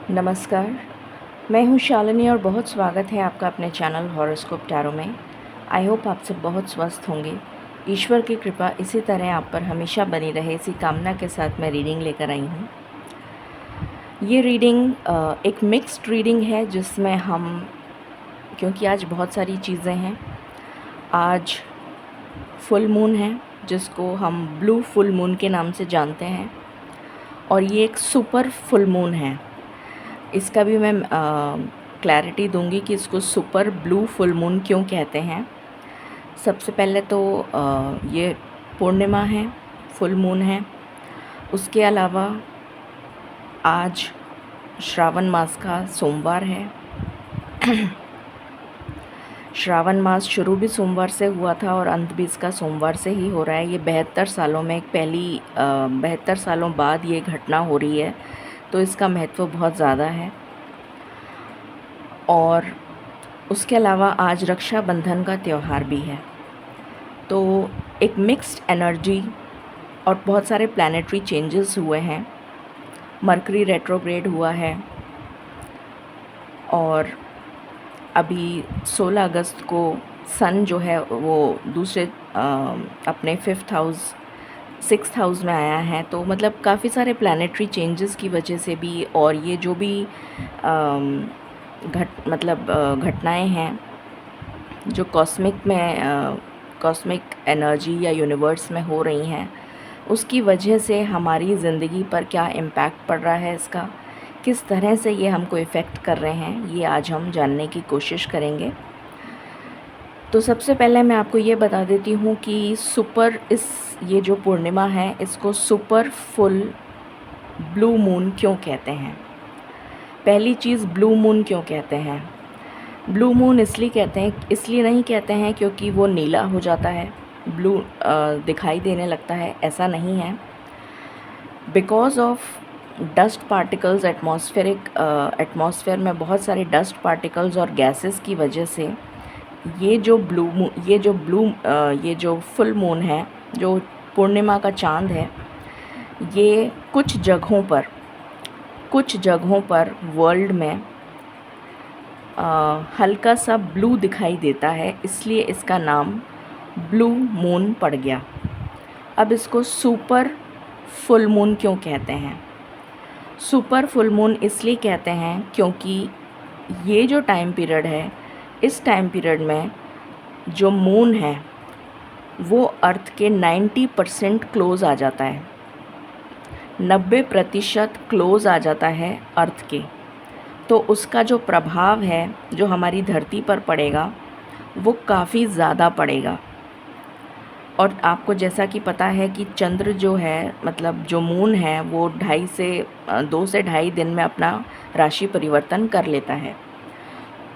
नमस्कार, मैं हूँ शालिनी और बहुत स्वागत है आपका अपने चैनल हॉरोस्कोप टैरो में। आई होप आप सब बहुत स्वस्थ होंगे। ईश्वर की कृपा इसी तरह आप पर हमेशा बनी रहे, इसी कामना के साथ मैं रीडिंग लेकर आई हूँ। ये रीडिंग एक मिक्स्ड रीडिंग है जिसमें हम, क्योंकि आज बहुत सारी चीज़ें हैं। आज फुल मून है जिसको हम ब्लू फुल मून के नाम से जानते हैं, और ये एक सुपर फुल मून है। इसका भी मैं क्लैरिटी दूंगी कि इसको सुपर ब्लू फुल मून क्यों कहते हैं। सबसे पहले तो ये पूर्णिमा है, फुल मून है। उसके अलावा आज श्रावण मास का सोमवार है। श्रावण मास शुरू भी सोमवार से हुआ था और अंत भी इसका सोमवार से ही हो रहा है। ये 72 सालों में पहली 72 सालों बाद ये घटना हो रही है, तो इसका महत्व बहुत ज़्यादा है। और उसके अलावा आज रक्षाबंधन का त्यौहार भी है। तो एक मिक्स्ड एनर्जी और बहुत सारे प्लैनेटरी चेंजेस हुए हैं। मरकरी रेट्रोग्रेड हुआ है और अभी 16 अगस्त को सन जो है वो दूसरे अपने 6th हाउस में आया है। तो मतलब काफ़ी सारे प्लैनेटरी चेंजेस की वजह से भी, और ये जो भी घटनाएं हैं जो कॉस्मिक एनर्जी या यूनिवर्स में हो रही हैं, उसकी वजह से हमारी ज़िंदगी पर क्या इम्पैक्ट पड़ रहा है, इसका किस तरह से ये हमको इफ़ेक्ट कर रहे हैं, ये आज हम जानने की कोशिश करेंगे। तो सबसे पहले मैं आपको ये बता देती हूँ कि ये जो पूर्णिमा है इसको सुपर फुल ब्लू मून क्यों कहते हैं। पहली चीज़, ब्लू मून क्यों कहते हैं। ब्लू मून इसलिए नहीं कहते हैं क्योंकि वो नीला हो जाता है, ब्लू दिखाई देने लगता है, ऐसा नहीं है। Because of dust particles, atmosphere में बहुत सारे डस्ट पार्टिकल्स और गैसेस की वजह से ये जो फुल मून है, जो पूर्णिमा का चांद है, ये कुछ जगहों पर वर्ल्ड में हल्का सा ब्लू दिखाई देता है, इसलिए इसका नाम ब्लू मून पड़ गया। अब इसको सुपर फुल मून क्यों कहते हैं। सुपर फुल मून इसलिए कहते हैं क्योंकि ये जो टाइम पीरियड है, इस टाइम पीरियड में जो मून है वो अर्थ के 90% क्लोज़ आ जाता है, 90% क्लोज़ आ जाता है अर्थ के। तो उसका जो प्रभाव है जो हमारी धरती पर पड़ेगा वो काफ़ी ज़्यादा पड़ेगा। और आपको जैसा कि पता है कि चंद्र जो है, मतलब जो मून है, वो 2 से ढाई दिन में अपना राशि परिवर्तन कर लेता है।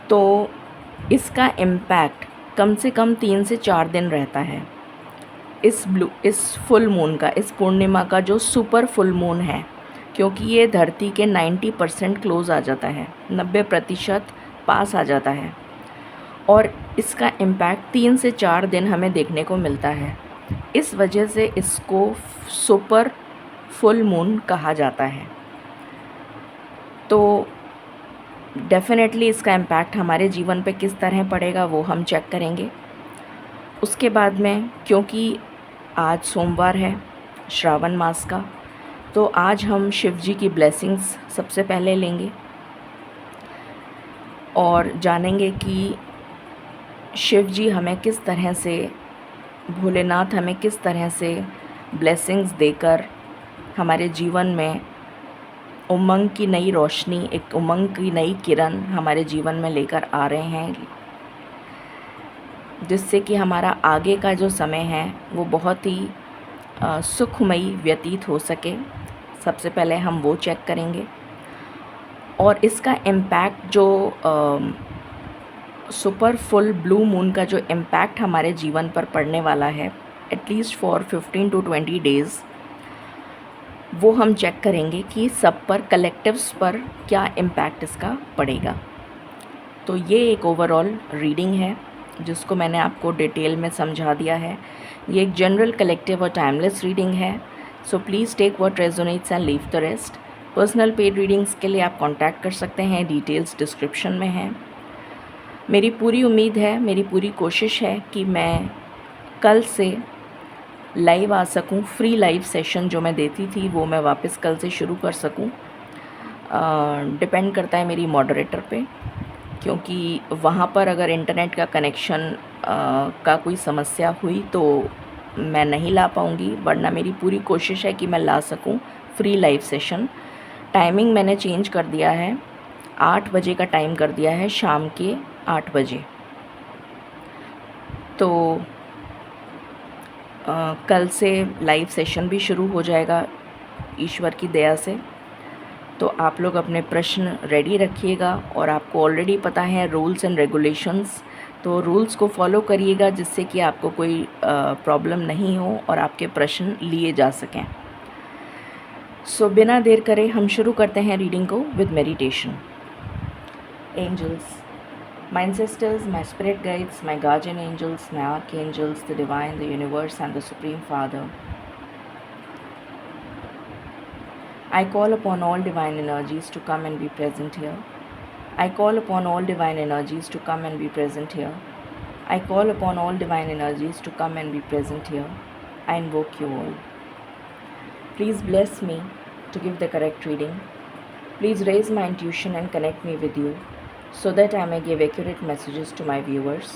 तो इसका इम्पैक्ट कम से कम 3 से 4 दिन रहता है। इस फुल मून का, इस पूर्णिमा का जो सुपर फुल मून है, क्योंकि ये धरती के 90% क्लोज़ आ जाता है, 90% पास आ जाता है, और इसका इम्पैक्ट 3 से 4 दिन हमें देखने को मिलता है। इस वजह से इसको सुपर फुल मून कहा जाता है। तो डेफ़िनेटली इसका इम्पैक्ट हमारे जीवन पे किस तरह पड़ेगा वो हम चेक करेंगे। उसके बाद में, क्योंकि आज सोमवार है श्रावण मास का, तो आज हम शिव जी की ब्लेसिंग्स सबसे पहले लेंगे और जानेंगे कि शिव जी हमें किस तरह से, भोलेनाथ हमें किस तरह से ब्लेसिंग्स देकर हमारे जीवन में उमंग की नई रोशनी, एक उमंग की नई किरण हमारे जीवन में लेकर आ रहे हैं, जिससे कि हमारा आगे का जो समय है वो बहुत ही सुखमयी व्यतीत हो सके। सबसे पहले हम वो चेक करेंगे। और इसका इम्पैक्ट जो सुपर फुल ब्लू मून का जो इम्पैक्ट हमारे जीवन पर पड़ने वाला है, एटलीस्ट फॉर 15 to 20 डेज़, वो हम चेक करेंगे कि सब पर, कलेक्टिव्स पर क्या इम्पैक्ट इसका पड़ेगा। तो ये एक ओवरऑल रीडिंग है जिसको मैंने आपको डिटेल में समझा दिया है। ये एक जनरल, कलेक्टिव और टाइमलेस रीडिंग है। So please take what resonates and leave the rest. Personal paid readings के लिए आप कांटेक्ट कर सकते हैं, डिटेल्स डिस्क्रिप्शन में हैं। मेरी पूरी उम्मीद है, मेरी पूरी कोशिश है कि मैं कल से लाइव आ सकूं। फ्री लाइव सेशन जो मैं देती थी वो मैं वापस कल से शुरू कर सकूं। डिपेंड करता है मेरी मॉडरेटर पे, क्योंकि वहाँ पर अगर इंटरनेट का कनेक्शन का कोई समस्या हुई तो मैं नहीं ला पाऊँगी, वरना मेरी पूरी कोशिश है कि मैं ला सकूं फ्री लाइव सेशन। टाइमिंग मैंने चेंज कर दिया है, 8 बजे का टाइम कर दिया है, शाम के 8 बजे। तो कल से लाइव सेशन भी शुरू हो जाएगा ईश्वर की दया से। तो आप लोग अपने प्रश्न रेडी रखिएगा, और आपको ऑलरेडी पता है रूल्स एंड रेगुलेशंस, तो रूल्स को फॉलो करिएगा जिससे कि आपको कोई प्रॉब्लम नहीं हो और आपके प्रश्न लिए जा सकें। सो बिना देर करे हम शुरू करते हैं रीडिंग को with meditation. Angels, my ancestors, my spirit guides, my guardian angels, my archangels, the divine, the universe and the Supreme Father, I call upon all divine energies to come and be present here. I call upon all divine energies to come and be present here. I call upon all divine energies to come and be present here. I invoke you all. Please bless me to give the correct reading. Please raise my intuition and connect me with you, so that I may give accurate messages to my viewers.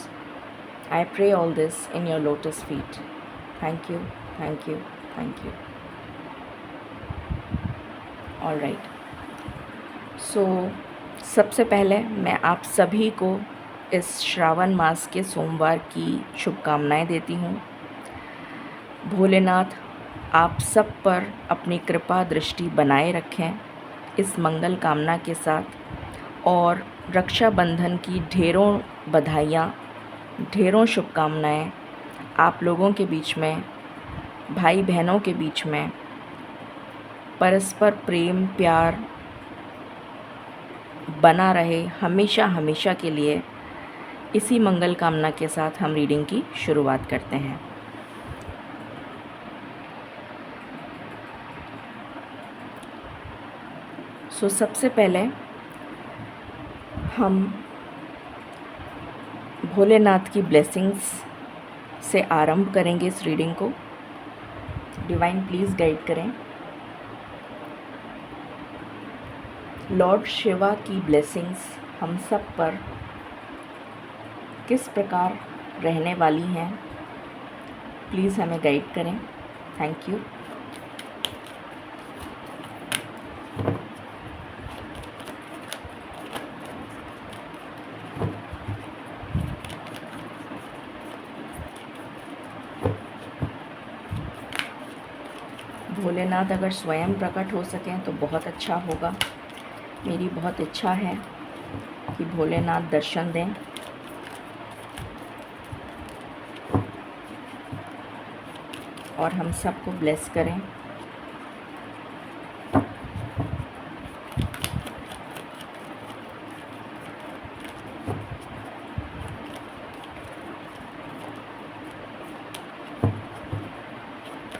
I pray all this in your lotus feet. Thank you, thank you, thank you. All right. So, सबसे पहले मैं आप सभी को इस श्रावण मास के सोमवार की शुभकामनाएं देती हूँ। भोलेनाथ आप सब पर अपनी कृपा दृष्टि बनाए रखें इस मंगल कामना के साथ, और रक्षाबंधन की ढेरों बधाइयाँ, ढेरों शुभकामनाएँ आप लोगों के बीच में, भाई बहनों के बीच में परस्पर प्रेम प्यार बना रहे हमेशा हमेशा के लिए। इसी मंगल कामना के साथ हम रीडिंग की शुरुआत करते हैं। सो सबसे पहले हम भोलेनाथ की ब्लेसिंग्स से आरंभ करेंगे इस रीडिंग को। डिवाइन प्लीज़ गाइड करें। लॉर्ड शिवा की ब्लेसिंग्स हम सब पर किस प्रकार रहने वाली हैं, प्लीज़ हमें गाइड करें। Thank you. भोलेनाथ अगर स्वयं प्रकट हो सकें तो बहुत अच्छा होगा। मेरी बहुत इच्छा है कि भोलेनाथ दर्शन दें। और हम सबको ब्लेस करें।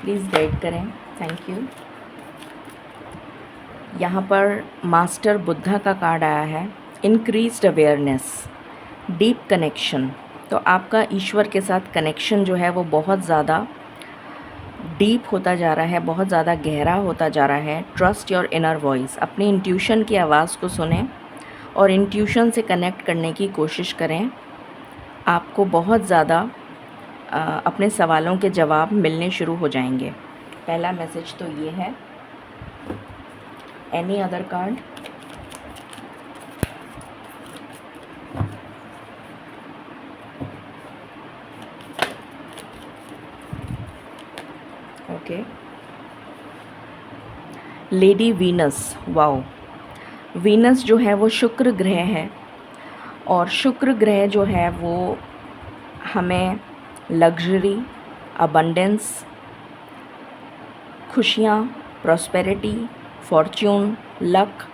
प्लीज़ गाइड करें। Thank you. यहाँ पर मास्टर बुद्धा का कार्ड आया है। Increased awareness, deep connection. तो आपका ईश्वर के साथ कनेक्शन जो है वो बहुत ज़्यादा डीप होता जा रहा है, बहुत ज़्यादा गहरा होता जा रहा है। ट्रस्ट योर इनर वॉइस, अपनी इंट्यूशन की आवाज़ को सुनें और इंट्यूशन से कनेक्ट करने की कोशिश करें। आपको बहुत ज़्यादा अपने सवालों के जवाब मिलने शुरू हो जाएंगे। पहला मैसेज तो ये है। Any other card? Okay. Lady Venus. Wow, Venus जो है वो शुक्र ग्रह है, और शुक्र ग्रह जो है वो हमें लग्जरी, अबंडेंस, खुशियाँ, प्रॉस्पेरिटी, फॉर्च्यून, लक,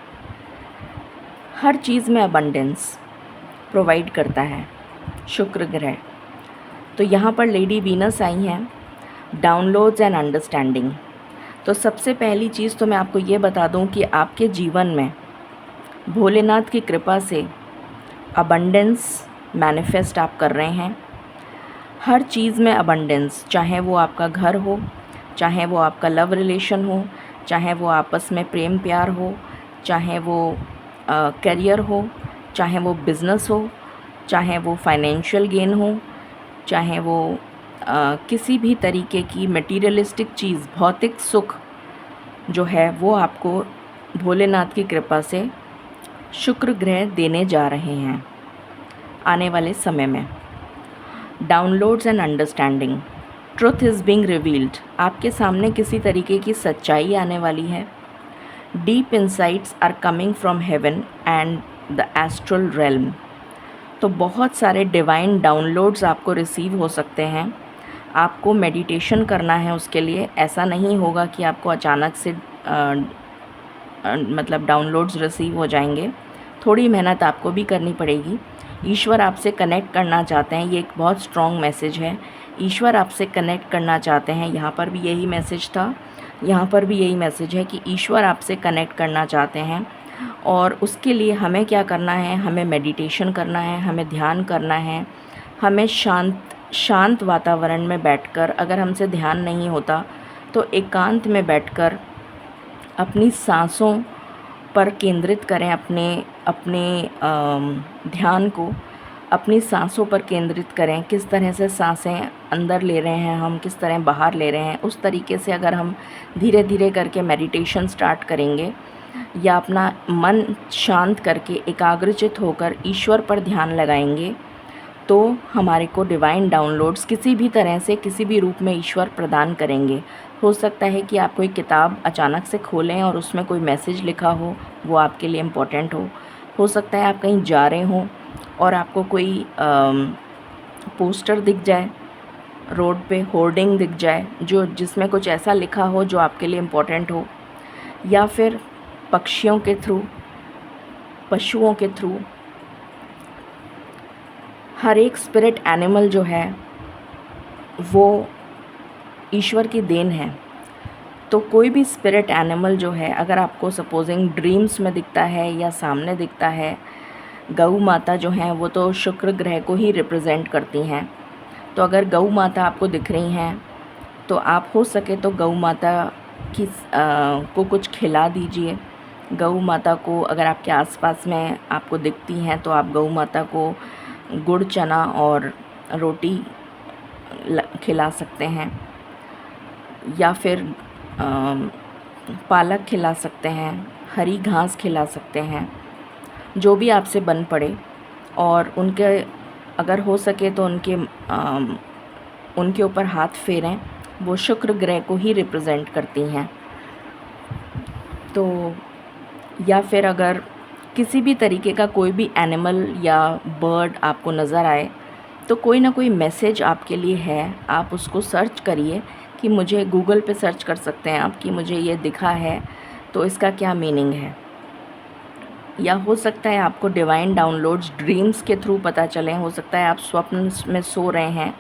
हर चीज़ में अबंडेंस प्रोवाइड करता है शुक्र ग्रह। तो यहाँ पर लेडी वीनस आई हैं। डाउनलोड्स एंड अंडरस्टैंडिंग, तो सबसे पहली चीज़ तो मैं आपको ये बता दूं कि आपके जीवन में भोलेनाथ की कृपा से अबंडेंस मैनिफेस्ट आप कर रहे हैं। हर चीज़ में अबंडेंस, चाहे वो आपका घर हो, चाहे वो आपका लव रिलेशन हो, चाहे वो आपस में प्रेम प्यार हो, चाहे वो करियर हो, चाहे वो बिज़नेस हो, चाहे वो फाइनेंशियल गेन हो, चाहे वो किसी भी तरीके की मटीरियलिस्टिक चीज़, भौतिक सुख जो है वो आपको भोलेनाथ की कृपा से शुक्र ग्रह देने जा रहे हैं आने वाले समय में। Downloads and understanding, truth is being revealed, आपके सामने किसी तरीके की सच्चाई आने वाली है। Deep insights are coming from heaven and the astral realm, तो बहुत सारे डिवाइन डाउनलोड्स आपको रिसीव हो सकते हैं। आपको मेडिटेशन करना है उसके लिए। ऐसा नहीं होगा कि आपको अचानक से मतलब डाउनलोड्स रिसीव हो जाएंगे। थोड़ी मेहनत आपको भी करनी पड़ेगी। ईश्वर आपसे कनेक्ट करना चाहते हैं, ये एक बहुत स्ट्रॉन्ग मैसेज है। ईश्वर आपसे कनेक्ट करना चाहते हैं, यहाँ पर भी यही मैसेज था, यहाँ पर भी यही मैसेज है कि ईश्वर आपसे कनेक्ट करना चाहते हैं। और उसके लिए हमें क्या करना है, हमें मेडिटेशन करना है, हमें ध्यान करना है, हमें शांत वातावरण में बैठकर, अगर हमसे ध्यान नहीं होता तो एकांत में बैठकर अपनी सांसों पर केंद्रित करें। अपने ध्यान को अपनी सांसों पर केंद्रित करें। किस तरह से सांसें अंदर ले रहे हैं हम, किस तरह बाहर ले रहे हैं, उस तरीके से अगर हम धीरे धीरे करके मेडिटेशन स्टार्ट करेंगे या अपना मन शांत करके एकाग्रचित होकर ईश्वर पर ध्यान लगाएंगे, तो हमारे को डिवाइन डाउनलोड्स किसी भी तरह से, किसी भी रूप में ईश्वर प्रदान करेंगे। हो सकता है कि आप कोई किताब अचानक से खोलें और उसमें कोई मैसेज लिखा हो, वो आपके लिए इम्पोर्टेंट हो सकता है आप कहीं जा रहे हों और आपको कोई पोस्टर दिख जाए, रोड पे होर्डिंग दिख जाए जिसमें कुछ ऐसा लिखा हो जो आपके लिए इम्पोर्टेंट हो, या फिर पक्षियों के थ्रू, पशुओं के थ्रू। हर एक स्पिरिट एनिमल जो है वो ईश्वर की देन है। तो कोई भी स्पिरिट एनिमल जो है, अगर आपको सपोजिंग ड्रीम्स में दिखता है या सामने दिखता है, गऊ माता जो हैं वो तो शुक्र ग्रह को ही रिप्रेजेंट करती हैं। तो अगर गऊ माता आपको दिख रही हैं तो आप हो सके तो गऊ माता को कुछ खिला दीजिए। गऊ माता को अगर आपके आसपास में आपको दिखती हैं तो आप गऊ माता को गुड़, चना और रोटी खिला सकते हैं, या फिर पालक खिला सकते हैं, हरी घास खिला सकते हैं, जो भी आपसे बन पड़े। और उनके अगर हो सके तो उनके ऊपर हाथ फेरें, वो शुक्र ग्रह को ही रिप्रेजेंट करती हैं। तो या फिर अगर किसी भी तरीके का कोई भी एनिमल या बर्ड आपको नज़र आए तो कोई ना कोई मैसेज आपके लिए है। आप उसको सर्च करिए कि मुझे, गूगल पे सर्च कर सकते हैं आप कि मुझे ये दिखा है तो इसका क्या मीनिंग है। या हो सकता है आपको डिवाइन डाउनलोड्स ड्रीम्स के थ्रू पता चलें। हो सकता है आप स्वप्न में सो रहे हैं,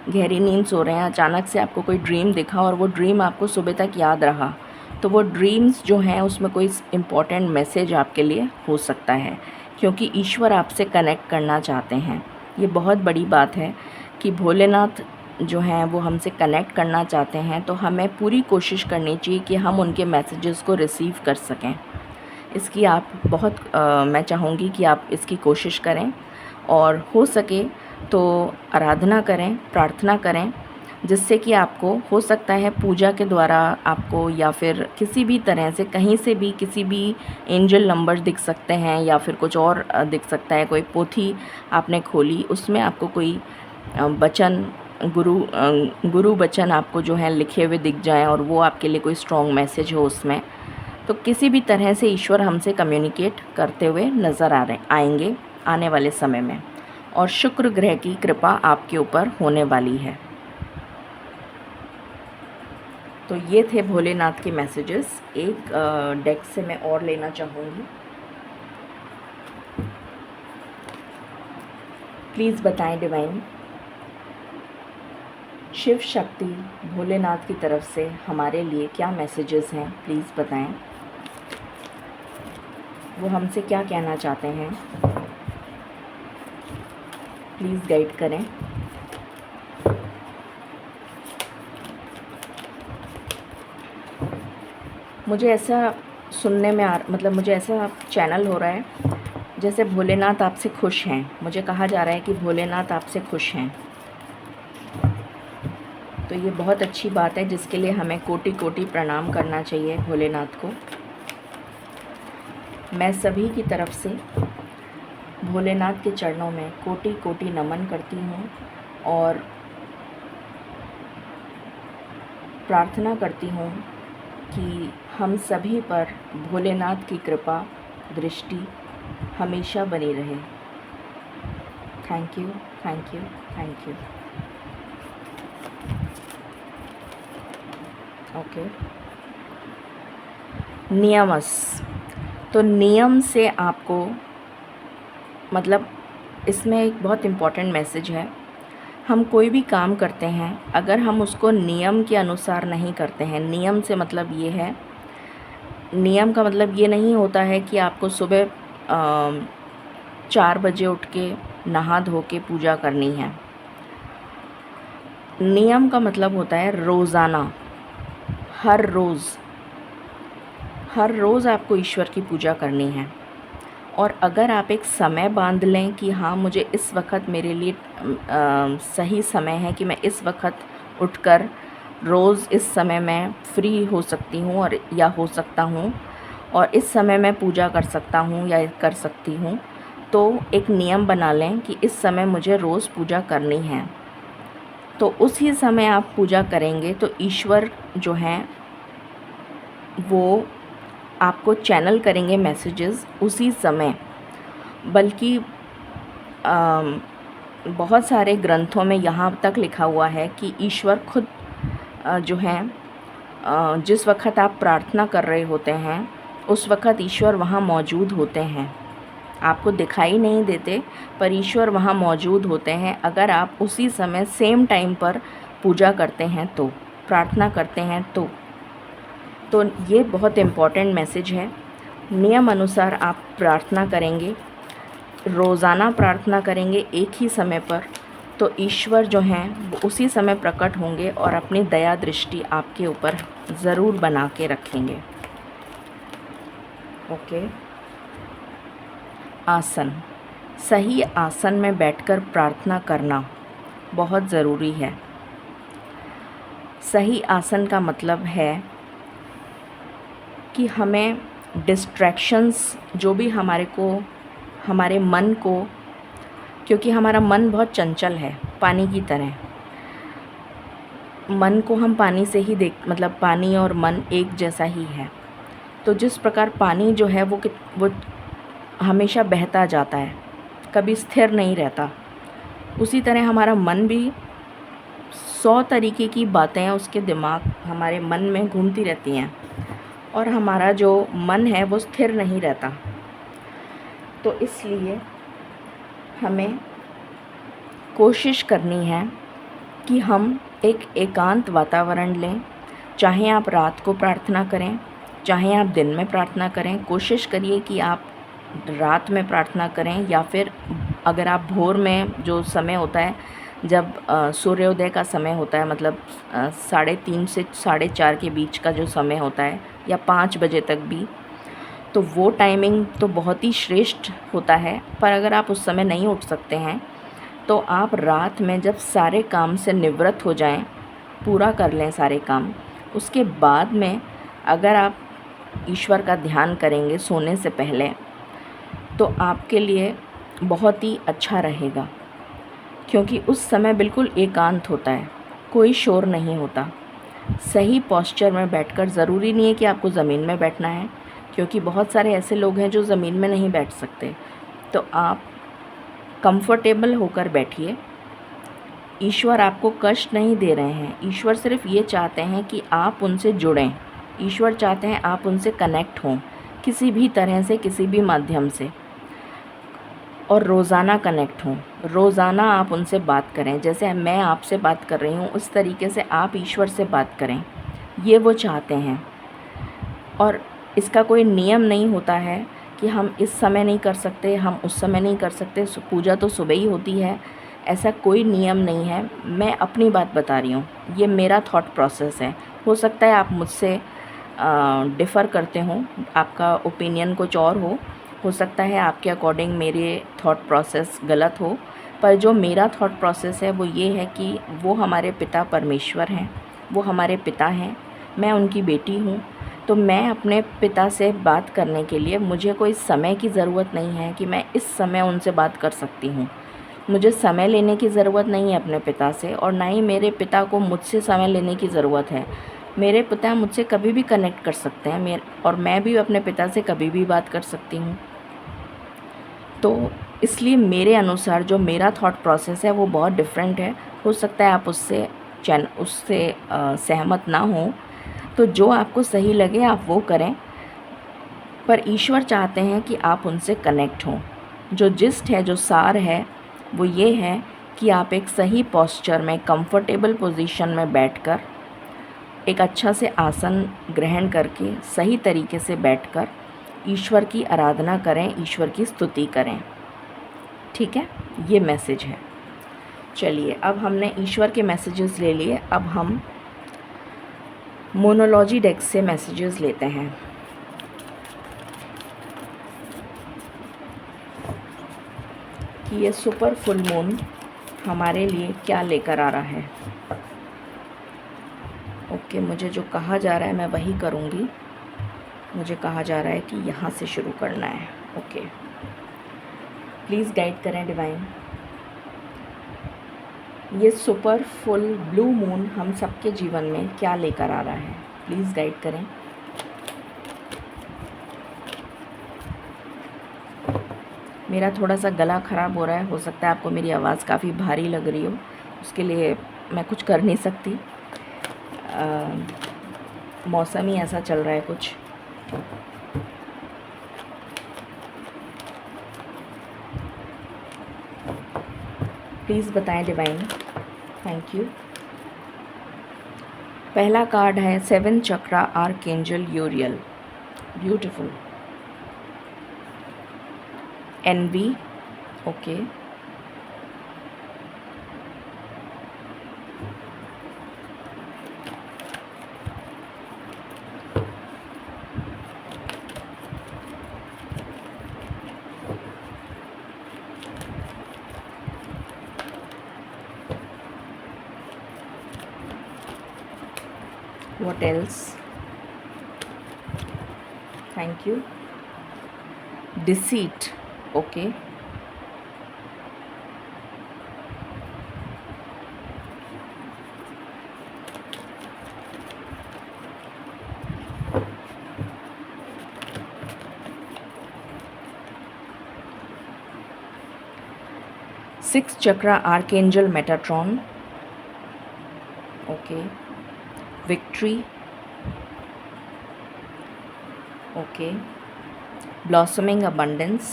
गहरी नींद सो रहे हैं, अचानक से आपको कोई ड्रीम दिखा और वो ड्रीम आपको सुबह तक याद रहा, तो वो ड्रीम्स जो हैं उसमें कोई इम्पॉर्टेंट मैसेज आपके लिए हो सकता है, क्योंकि ईश्वर आपसे कनेक्ट करना चाहते हैं। ये बहुत बड़ी बात है कि भोलेनाथ जो हैं वो हमसे कनेक्ट करना चाहते हैं। तो हमें पूरी कोशिश करनी चाहिए कि हम उनके मैसेजेस को रिसीव कर सकें। इसकी आप मैं चाहूँगी कि आप इसकी कोशिश करें और हो सके तो आराधना करें, प्रार्थना करें, जिससे कि आपको हो सकता है पूजा के द्वारा आपको, या फिर किसी भी तरह से कहीं से भी किसी भी एंजल नंबर दिख सकते हैं, या फिर कुछ और दिख सकता है। कोई पोथी आपने खोली, उसमें आपको कोई वचन, गुरु वचन आपको जो है लिखे हुए दिख जाएं और वो आपके लिए कोई स्ट्रॉन्ग मैसेज हो उसमें। तो किसी भी तरह से ईश्वर हमसे कम्युनिकेट करते हुए नज़र आएंगे आने वाले समय में, और शुक्र ग्रह की कृपा आपके ऊपर होने वाली है। तो ये थे भोलेनाथ के मैसेजेस। एक डेक से मैं और लेना चाहूँगी। प्लीज़ बताएं डिवाइन। शिव शक्ति भोलेनाथ की तरफ से हमारे लिए क्या मैसेजेस हैं, प्लीज़ बताएं। वो हमसे क्या कहना चाहते हैं, प्लीज़ गाइड करें। मुझे ऐसा सुनने में मतलब मुझे ऐसा चैनल हो रहा है जैसे भोलेनाथ आपसे खुश हैं। मुझे कहा जा रहा है कि भोलेनाथ आपसे खुश हैं। तो ये बहुत अच्छी बात है जिसके लिए हमें कोटि कोटि प्रणाम करना चाहिए भोलेनाथ को। मैं सभी की तरफ से भोलेनाथ के चरणों में कोटि कोटि नमन करती हूँ और प्रार्थना करती हूँ कि हम सभी पर भोलेनाथ की कृपा दृष्टि हमेशा बनी रहे। Thank you, thank you, thank you. Okay, नियमस। तो नियम से आपको मतलब इसमें एक बहुत इम्पॉर्टेंट मैसेज है। हम कोई भी काम करते हैं अगर हम उसको नियम के अनुसार नहीं करते हैं, नियम से मतलब ये है, नियम का मतलब ये नहीं होता है कि आपको सुबह 4 बजे उठ के नहा धो के पूजा करनी है। नियम का मतलब होता है रोज़ाना, हर रोज़ आपको ईश्वर की पूजा करनी है। और अगर आप एक समय बांध लें कि हाँ मुझे इस वक्त मेरे लिए सही समय है कि मैं इस वक्त उठकर रोज़ इस समय मैं फ्री हो सकती हूँ और या हो सकता हूँ और इस समय मैं पूजा कर सकता हूँ या कर सकती हूँ, तो एक नियम बना लें कि इस समय मुझे रोज़ पूजा करनी है। तो उसी समय आप पूजा करेंगे तो ईश्वर जो हैं वो आपको चैनल करेंगे मैसेजेस उसी समय। बल्कि बहुत सारे ग्रंथों में यहाँ तक लिखा हुआ है कि ईश्वर खुद जो हैं जिस वक्त आप प्रार्थना कर रहे होते हैं उस वक्त ईश्वर वहाँ मौजूद होते हैं। आपको दिखाई नहीं देते पर ईश्वर वहाँ मौजूद होते हैं अगर आप उसी समय सेम टाइम पर पूजा करते हैं तो, प्रार्थना करते हैं तो ये बहुत इम्पॉर्टेंट मैसेज है। नियम अनुसार आप प्रार्थना करेंगे, रोज़ाना प्रार्थना करेंगे एक ही समय पर, तो ईश्वर जो हैं वो उसी समय प्रकट होंगे और अपनी दया दृष्टि आपके ऊपर ज़रूर बना के रखेंगे। ओके, आसन। सही आसन में बैठकर प्रार्थना करना बहुत ज़रूरी है। सही आसन का मतलब है कि हमें डिस्ट्रैक्शंस जो भी हमारे मन को, क्योंकि हमारा मन बहुत चंचल है पानी की तरह, मन को हम पानी से ही मतलब पानी और मन एक जैसा ही है। तो जिस प्रकार पानी जो है वो हमेशा बहता जाता है, कभी स्थिर नहीं रहता, उसी तरह हमारा मन भी 100 तरीके की बातें उसके हमारे मन में घूमती रहती हैं और हमारा जो मन है वो स्थिर नहीं रहता। तो इसलिए हमें कोशिश करनी है कि हम एक एकांत वातावरण लें। चाहे आप रात को प्रार्थना करें, चाहे आप दिन में प्रार्थना करें, कोशिश करिए कि आप रात में प्रार्थना करें या फिर अगर आप भोर में जो समय होता है जब सूर्योदय का समय होता है, मतलब 3:30 से 4:30 के बीच का जो समय होता है या 5 बजे तक भी, तो वो टाइमिंग तो बहुत ही श्रेष्ठ होता है। पर अगर आप उस समय नहीं उठ सकते हैं तो आप रात में जब सारे काम से निवृत्त हो जाएं, पूरा कर लें सारे काम, उसके बाद में अगर आप ईश्वर का ध्यान करेंगे सोने से पहले तो आपके लिए बहुत ही अच्छा रहेगा, क्योंकि उस समय बिल्कुल एकांत होता है, कोई शोर नहीं होता। सही पोस्चर में बैठकर, ज़रूरी नहीं है कि आपको ज़मीन में बैठना है, क्योंकि बहुत सारे ऐसे लोग हैं जो ज़मीन में नहीं बैठ सकते। तो आप कंफर्टेबल होकर बैठिए। ईश्वर आपको कष्ट नहीं दे रहे हैं, ईश्वर सिर्फ ये चाहते हैं कि आप उनसे जुड़ें। ईश्वर चाहते हैं आप उनसे कनेक्ट हों किसी भी तरह से, किसी भी माध्यम से। और रोज़ाना कनेक्ट हों। रोज़ाना आप उनसे बात करें, जैसे मैं आपसे बात कर रही हूँ उस तरीके से आप ईश्वर से बात करें, ये वो चाहते हैं। और इसका कोई नियम नहीं होता है कि हम इस समय नहीं कर सकते, हम उस समय नहीं कर सकते, पूजा तो सुबह ही होती है, ऐसा कोई नियम नहीं है। मैं अपनी बात बता रही हूँ, ये मेरा थॉट प्रोसेस है। हो सकता है आप मुझसे डिफ़र करते हों, आपका ओपिनियन कुछ और हो सकता है आपके अकॉर्डिंग मेरे थॉट प्रोसेस गलत हो, पर जो मेरा थॉट प्रोसेस है वो ये है कि वो हमारे पिता परमेश्वर हैं, वो हमारे पिता हैं, मैं उनकी बेटी हूँ। तो मैं अपने पिता से बात करने के लिए मुझे कोई समय की ज़रूरत नहीं है कि मैं इस समय उनसे बात कर सकती हूँ। मुझे समय लेने की ज़रूरत नहीं है अपने पिता से, और ना ही मेरे पिता को मुझसे समय लेने की ज़रूरत है। मेरे पिता मुझसे कभी भी कनेक्ट कर सकते हैं, और मैं भी अपने पिता से कभी भी बात कर सकती हूँ। तो इसलिए मेरे अनुसार जो मेरा थॉट प्रोसेस है वो बहुत डिफरेंट है। हो सकता है आप उससे सहमत ना हो, तो जो आपको सही लगे आप वो करें, पर ईश्वर चाहते हैं कि आप उनसे कनेक्ट हों। जो जिस्ट है, जो सार है, वो ये है कि आप एक सही पोस्चर में, कंफर्टेबल पोजीशन में बैठकर, एक अच्छा से आसन ग्रहण करके सही तरीके से बैठकर ईश्वर की आराधना करें, ईश्वर की स्तुति करें। ठीक है, ये मैसेज है। चलिए, अब हमने ईश्वर के मैसेजेस ले लिए, अब हम मोनोलॉजी डेक से मैसेजेस लेते हैं। कि ये सुपर फुल मून हमारे लिए क्या लेकर आ रहा है। ओके, मुझे जो कहा जा रहा है मैं वही करूँगी। मुझे कहा जा रहा है कि यहाँ से शुरू करना है। ओके, प्लीज़ गाइड करें डिवाइन। ये सुपर फुल ब्लू मून हम सबके जीवन में क्या लेकर आ रहा है, प्लीज़ गाइड करें। मेरा थोड़ा सा गला ख़राब हो रहा है, हो सकता है आपको मेरी आवाज़ काफ़ी भारी लग रही हो, उसके लिए मैं कुछ कर नहीं सकती। मौसम ही ऐसा चल रहा है कुछ। प्लीज़ बताएं डिवाइन, थैंक यू। पहला कार्ड है 7 chakra archangel Uriel, beautiful. Envy, okay. What else? Thank you. Deceit, okay. Sixth chakra archangel Metatron, okay. Victory, okay. Blossoming abundance,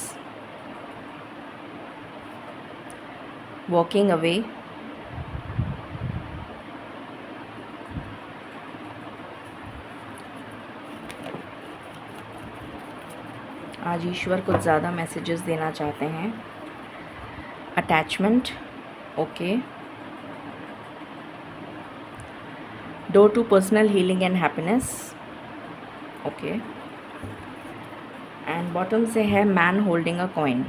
walking away, आज ईश्वर कुछ ज़्यादा मैसेजेस देना चाहते हैं। Attachment, okay. Door to personal healing and happiness, okay. And bottom से है man holding a coin,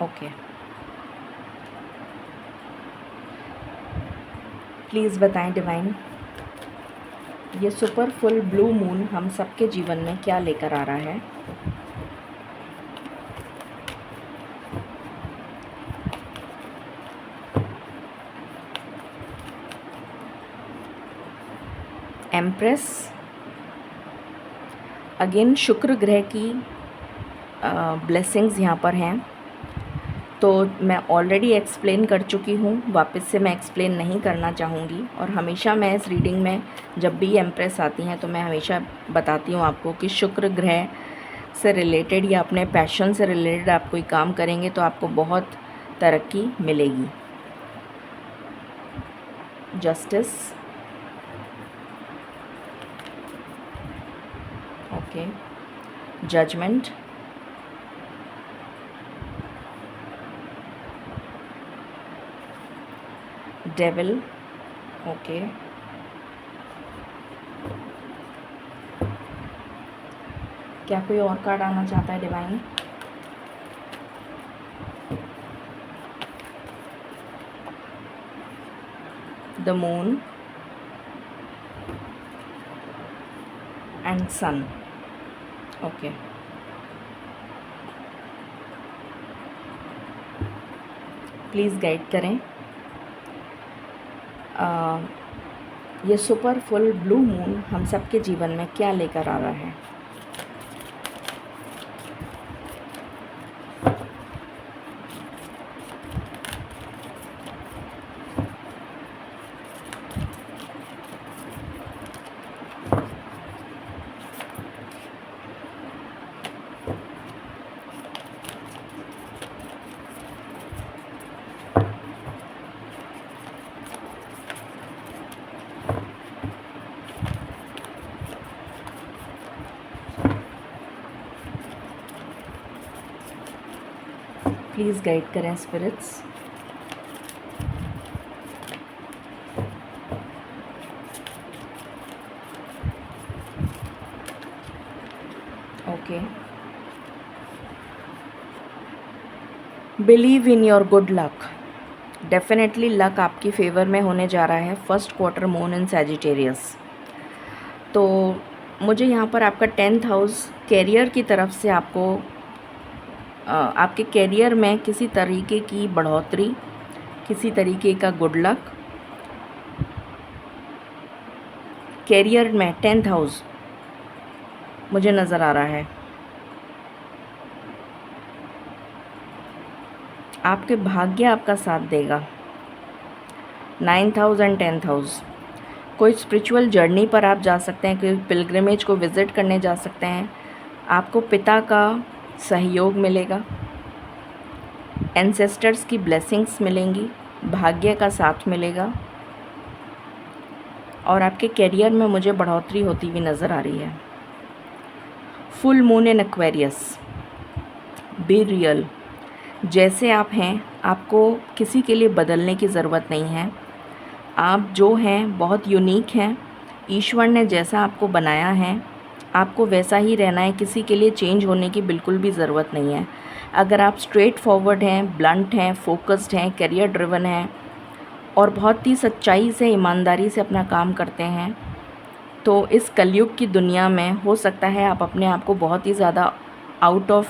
okay. Please बताएं divine, ये सुपर फुल ब्लू मून हम सबके जीवन में क्या लेकर आ रहा है। एम्प्रेस, अगेन शुक्र ग्रह की ब्लेसिंग्स यहाँ पर हैं, तो मैं ऑलरेडी एक्सप्लेन कर चुकी हूँ, वापस से मैं एक्सप्लेन नहीं करना चाहूँगी। और हमेशा मैं इस रीडिंग में जब भी एम्प्रेस आती हैं तो मैं हमेशा बताती हूँ आपको कि शुक्र ग्रह से रिलेटेड या अपने पैशन से रिलेटेड आप कोई काम करेंगे तो आपको बहुत तरक्की मिलेगी। Justice, okay, judgment, devil, okay, क्या कोई और कार्ड आना चाहता है divine? The moon and sun, okay. Please guide करें। ये सुपर फुल ब्लू मून हम सबके जीवन में क्या लेकर आ रहा है? प्लीज़ गाइड करें spirits. Okay, believe in your good luck. Definitely luck आपकी फेवर में होने जा रहा है। First quarter moon in Sagittarius. तो मुझे यहाँ पर आपका 10th हाउस कैरियर की तरफ से आपको आपके कैरियर में किसी तरीके की बढ़ोतरी, किसी तरीके का गुड लक कैरियर में 10th हाउस मुझे नज़र आ रहा है। आपके भाग्य आपका साथ देगा। 9th house and 10th house. कोई स्पिरिचुअल जर्नी पर आप जा सकते हैं, कोई पिलग्रिमेज को विज़िट करने जा सकते हैं। आपको पिता का सहयोग मिलेगा, एंसेस्टर्स की ब्लेसिंग्स मिलेंगी, भाग्य का साथ मिलेगा और आपके कैरियर में मुझे बढ़ोतरी होती हुई नज़र आ रही है। Full moon in Aquarius. Be real. जैसे आप हैं आपको किसी के लिए बदलने की ज़रूरत नहीं है। आप जो हैं बहुत यूनिक हैं। ईश्वर ने जैसा आपको बनाया है आपको वैसा ही रहना है। किसी के लिए चेंज होने की बिल्कुल भी ज़रूरत नहीं है। अगर आप स्ट्रेट फॉरवर्ड हैं, ब्लंट हैं, फोकस्ड हैं, करियर ड्रिवन हैं और बहुत ही सच्चाई से, ईमानदारी से अपना काम करते हैं तो इस कलयुग की दुनिया में हो सकता है आप अपने आप को बहुत ही ज़्यादा आउट ऑफ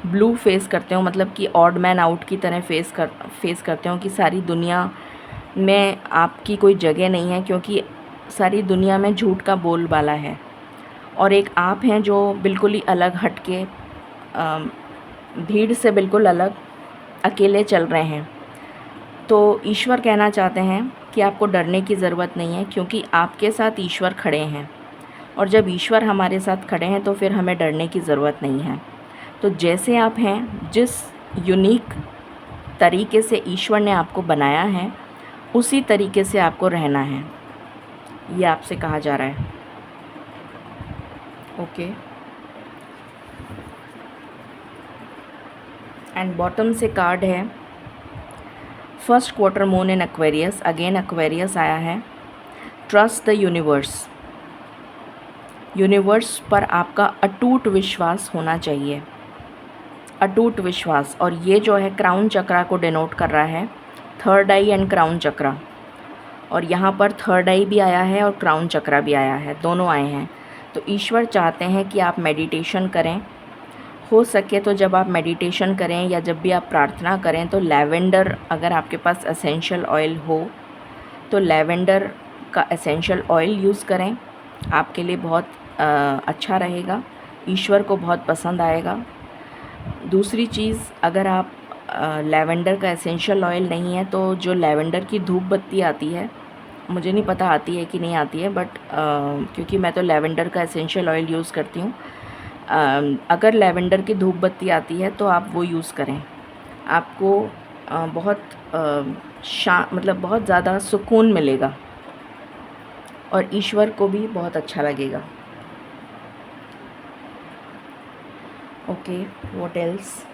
ब्लू फेस करते हो, मतलब कि ऑड मैन आउट की तरह फेस करते हो कि सारी दुनिया में आपकी कोई जगह नहीं है, क्योंकि सारी दुनिया में झूठ का बोलबाला है और एक आप हैं जो बिल्कुल ही अलग हट के भीड़ से बिल्कुल अलग अकेले चल रहे हैं। तो ईश्वर कहना चाहते हैं कि आपको डरने की ज़रूरत नहीं है, क्योंकि आपके साथ ईश्वर खड़े हैं और जब ईश्वर हमारे साथ खड़े हैं तो फिर हमें डरने की ज़रूरत नहीं है। तो जैसे आप हैं, जिस यूनिक तरीके से ईश्वर ने आपको बनाया है उसी तरीके से आपको रहना है, ये आपसे कहा जा रहा है। ओके, एंड बॉटम से कार्ड है फर्स्ट क्वार्टर मून इन एक्वेरियस। अगेन एक्वेरियस आया है। Trust the universe. यूनिवर्स पर आपका अटूट विश्वास होना चाहिए, अटूट विश्वास। और ये जो है क्राउन चक्रा को डिनोट कर रहा है, थर्ड आई एंड क्राउन चक्रा। और यहाँ पर थर्ड आई भी आया है और क्राउन चक्रा भी आया है, दोनों आए हैं। तो ईश्वर चाहते हैं कि आप मेडिटेशन करें। हो सके तो जब आप मेडिटेशन करें या जब भी आप प्रार्थना करें तो लैवेंडर, अगर आपके पास एसेंशियल ऑयल हो तो लैवेंडर का एसेंशियल ऑयल यूज़ करें, आपके लिए बहुत अच्छा रहेगा, ईश्वर को बहुत पसंद आएगा। दूसरी चीज़, अगर आप लैवेंडर का एसेंशियल ऑयल नहीं है तो जो लैवेंडर की धूप बत्ती आती है, मुझे नहीं पता आती है कि नहीं आती है, बट क्योंकि मैं तो लैवेंडर का एसेंशियल ऑयल यूज़ करती हूँ। अगर लैवेंडर की धूप बत्ती आती है तो आप वो यूज़ करें, आपको बहुत मतलब बहुत ज़्यादा सुकून मिलेगा और ईश्वर को भी बहुत अच्छा लगेगा। Okay, what else?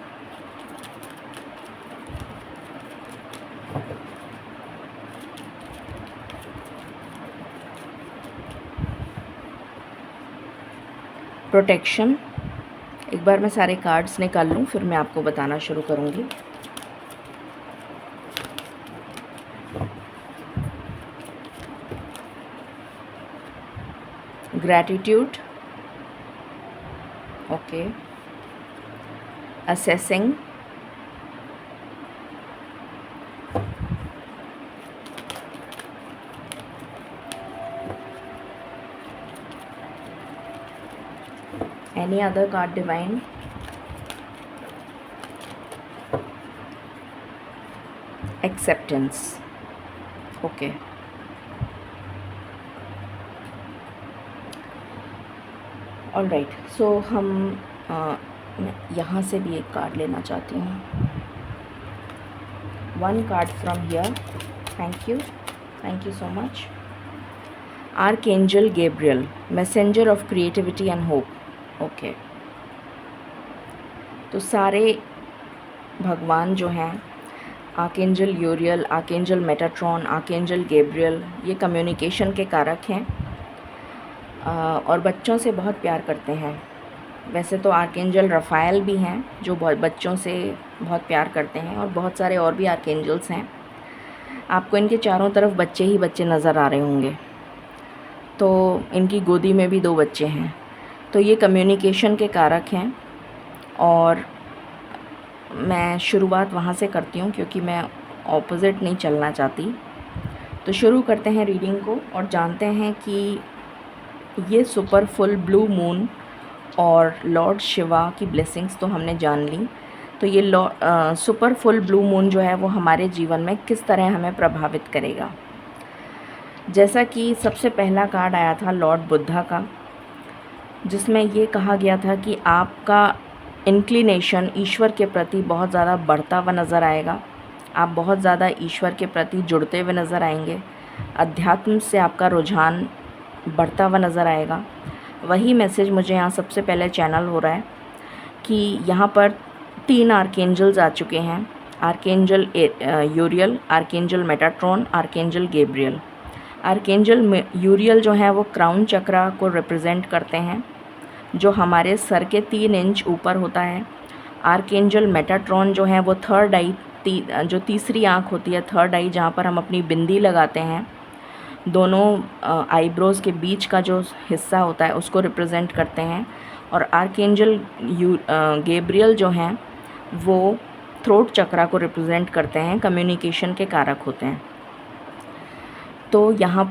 प्रोटेक्शन। एक बार मैं सारे कार्ड्स निकाल लूँ, फिर मैं आपको बताना शुरू करूँगी। Gratitude, okay, assessing, any other card divine? Acceptance, okay. All right, so हम यहाँ से भी एक कार्ड लेना चाहती हूँ। One card from here, thank you so much. Archangel Gabriel, messenger of creativity and hope, okay. तो सारे भगवान जो हैं, archangel Uriel, archangel Metatron, archangel Gabriel, ये कम्युनिकेशन के कारक हैं और बच्चों से बहुत प्यार करते हैं। वैसे तो आर्कएंजल रफ़ाएल भी हैं जो बहुत बच्चों से बहुत प्यार करते हैं, और बहुत सारे और भी आर्कएंजल्स हैं। आपको इनके चारों तरफ बच्चे ही बच्चे नज़र आ रहे होंगे। तो इनकी गोदी में भी 2 बच्चे हैं। तो ये कम्युनिकेशन के कारक हैं और मैं शुरुआत वहाँ से करती हूँ क्योंकि मैं ऑपोजिट नहीं चलना चाहती। तो शुरू करते हैं रीडिंग को और जानते हैं कि ये सुपर फुल ब्लू मून और लॉर्ड शिवा की ब्लेसिंग्स तो हमने जान ली। तो ये सुपर फुल ब्लू मून जो है वो हमारे जीवन में किस तरह हमें प्रभावित करेगा। जैसा कि सबसे पहला कार्ड आया था लॉर्ड बुद्धा का, जिसमें ये कहा गया था कि आपका इंक्लिनेशन ईश्वर के प्रति बहुत ज़्यादा बढ़ता हुआ नज़र आएगा। आप बहुत ज़्यादा ईश्वर के प्रति जुड़ते हुए नज़र आएंगे। अध्यात्म से आपका रुझान बढ़ता हुआ नज़र आएगा। वही मैसेज मुझे यहाँ सबसे पहले चैनल हो रहा है कि यहाँ पर 3 आर्कएंजल्स आ चुके हैं। Archangel Uriel, archangel Metatron, archangel Gabriel. Archangel Uriel जो है वो क्राउन चक्रा को रिप्रेजेंट करते हैं, जो हमारे सर के 3 इंच ऊपर होता है। आर्कएंजल मेटाट्रॉन जो है वो थर्ड आई, जो तीसरी आँख होती है, थर्ड आई, जहाँ पर हम अपनी बिंदी लगाते हैं, दोनों आईब्रोज़ के बीच का जो हिस्सा होता है उसको रिप्रेजेंट करते हैं। और आर्कएंजल गैब्रियल जो हैं वो थ्रोट चक्रा को रिप्रेजेंट करते हैं, कम्युनिकेशन के कारक होते हैं। तो यहाँ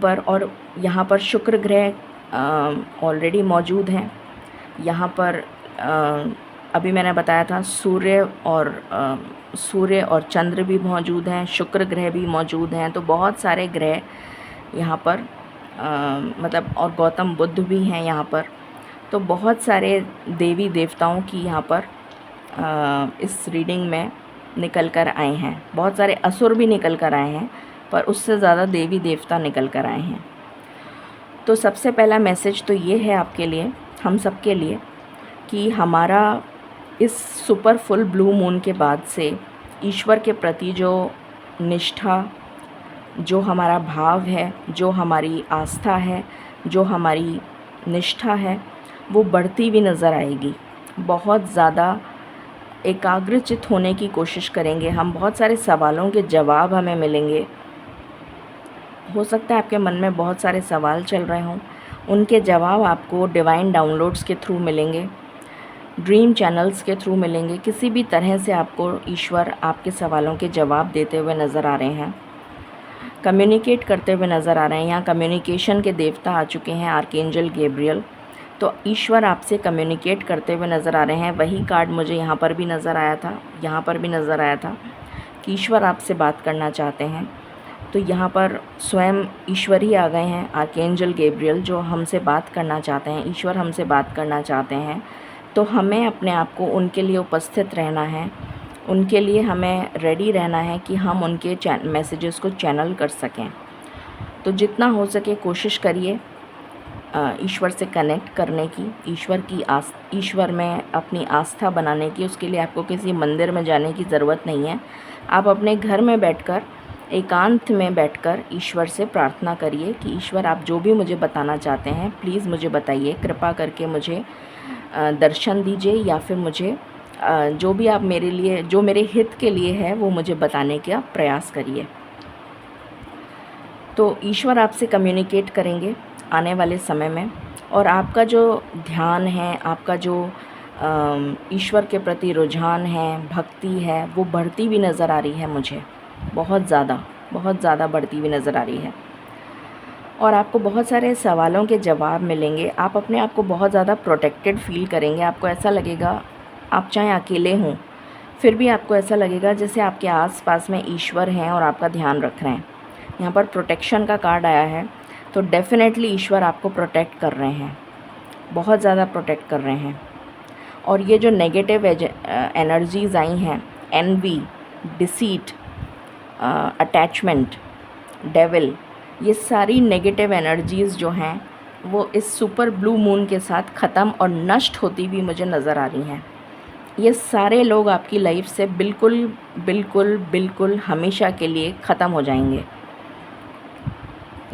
पर शुक्र ग्रह ऑलरेडी मौजूद हैं। यहाँ पर अभी मैंने बताया था सूर्य और चंद्र भी मौजूद हैं, शुक्र ग्रह भी मौजूद हैं। तो बहुत सारे ग्रह यहाँ पर मतलब, और गौतम बुद्ध भी हैं यहाँ पर। तो बहुत सारे देवी देवताओं की यहाँ पर इस रीडिंग में निकल कर आए हैं। बहुत सारे असुर भी निकल कर आए हैं, पर उससे ज़्यादा देवी देवता निकल कर आए हैं। तो सबसे पहला मैसेज तो ये है आपके लिए, हम सब के लिए, कि हमारा इस सुपर फुल ब्लू मून के बाद से ईश्वर के प्रति जो निष्ठा, जो हमारा भाव है, जो हमारी आस्था है, जो हमारी निष्ठा है, वो बढ़ती हुई नज़र आएगी। बहुत ज़्यादा एकाग्रचित होने की कोशिश करेंगे हम। बहुत सारे सवालों के जवाब हमें मिलेंगे। हो सकता है आपके मन में बहुत सारे सवाल चल रहे हों, उनके जवाब आपको डिवाइन डाउनलोड्स के थ्रू मिलेंगे, ड्रीम चैनल्स के थ्रू मिलेंगे। किसी भी तरह से आपको ईश्वर आपके सवालों के जवाब देते हुए नज़र आ रहे हैं, कम्युनिकेट करते हुए नज़र आ रहे हैं। यहाँ कम्युनिकेशन के देवता आ चुके हैं, आर्कएंजल गैब्रियल। तो ईश्वर आपसे कम्युनिकेट करते हुए नज़र आ रहे हैं। वही कार्ड मुझे यहाँ पर भी नज़र आया था, यहाँ पर भी नज़र आया था कि ईश्वर आपसे बात करना चाहते हैं। तो यहाँ पर स्वयं ईश्वर ही आ गए हैं, आर्कएंजल गैब्रियल, जो हमसे बात करना चाहते हैं। ईश्वर हमसे बात करना चाहते हैं तो हमें अपने आप को उनके लिए उपस्थित रहना है, उनके लिए हमें रेडी रहना है कि हम उनके मैसेजेस को चैनल कर सकें। तो जितना हो सके कोशिश करिए ईश्वर से कनेक्ट करने की, ईश्वर में अपनी आस्था बनाने की। उसके लिए आपको किसी मंदिर में जाने की ज़रूरत नहीं है। आप अपने घर में बैठकर, एकांत में बैठकर ईश्वर से प्रार्थना करिए कि ईश्वर, आप जो भी मुझे बताना चाहते हैं प्लीज़ मुझे बताइए, कृपा करके मुझे दर्शन दीजिए, या फिर मुझे जो भी आप मेरे लिए, जो मेरे हित के लिए है, वो मुझे बताने का प्रयास करिए। तो ईश्वर आपसे कम्युनिकेट करेंगे आने वाले समय में, और आपका जो ध्यान है, आपका जो ईश्वर के प्रति रुझान है, भक्ति है, वो बढ़ती हुई नज़र आ रही है मुझे, बहुत ज़्यादा बढ़ती हुई नज़र आ रही है। और आपको बहुत सारे सवालों के जवाब मिलेंगे। आप अपने आप को बहुत ज़्यादा प्रोटेक्टेड फील करेंगे। आपको ऐसा लगेगा, आप चाहे अकेले हों फिर भी आपको ऐसा लगेगा जैसे आपके आसपास में ईश्वर हैं और आपका ध्यान रख रहे हैं। यहाँ पर प्रोटेक्शन का कार्ड आया है, तो डेफ़िनेटली ईश्वर आपको प्रोटेक्ट कर रहे हैं, बहुत ज़्यादा प्रोटेक्ट कर रहे हैं। और ये जो नेगेटिव एनर्जीज़ आई हैं, एनवी, डिसीट, अटैचमेंट, डेविल, ये सारी नेगेटिव एनर्जीज़ जो हैं वो इस सुपर ब्लू मून के साथ ख़त्म और नष्ट होती हुई मुझे नज़र आ रही हैं। ये सारे लोग आपकी लाइफ से बिल्कुल बिल्कुल बिल्कुल हमेशा के लिए ख़त्म हो जाएंगे।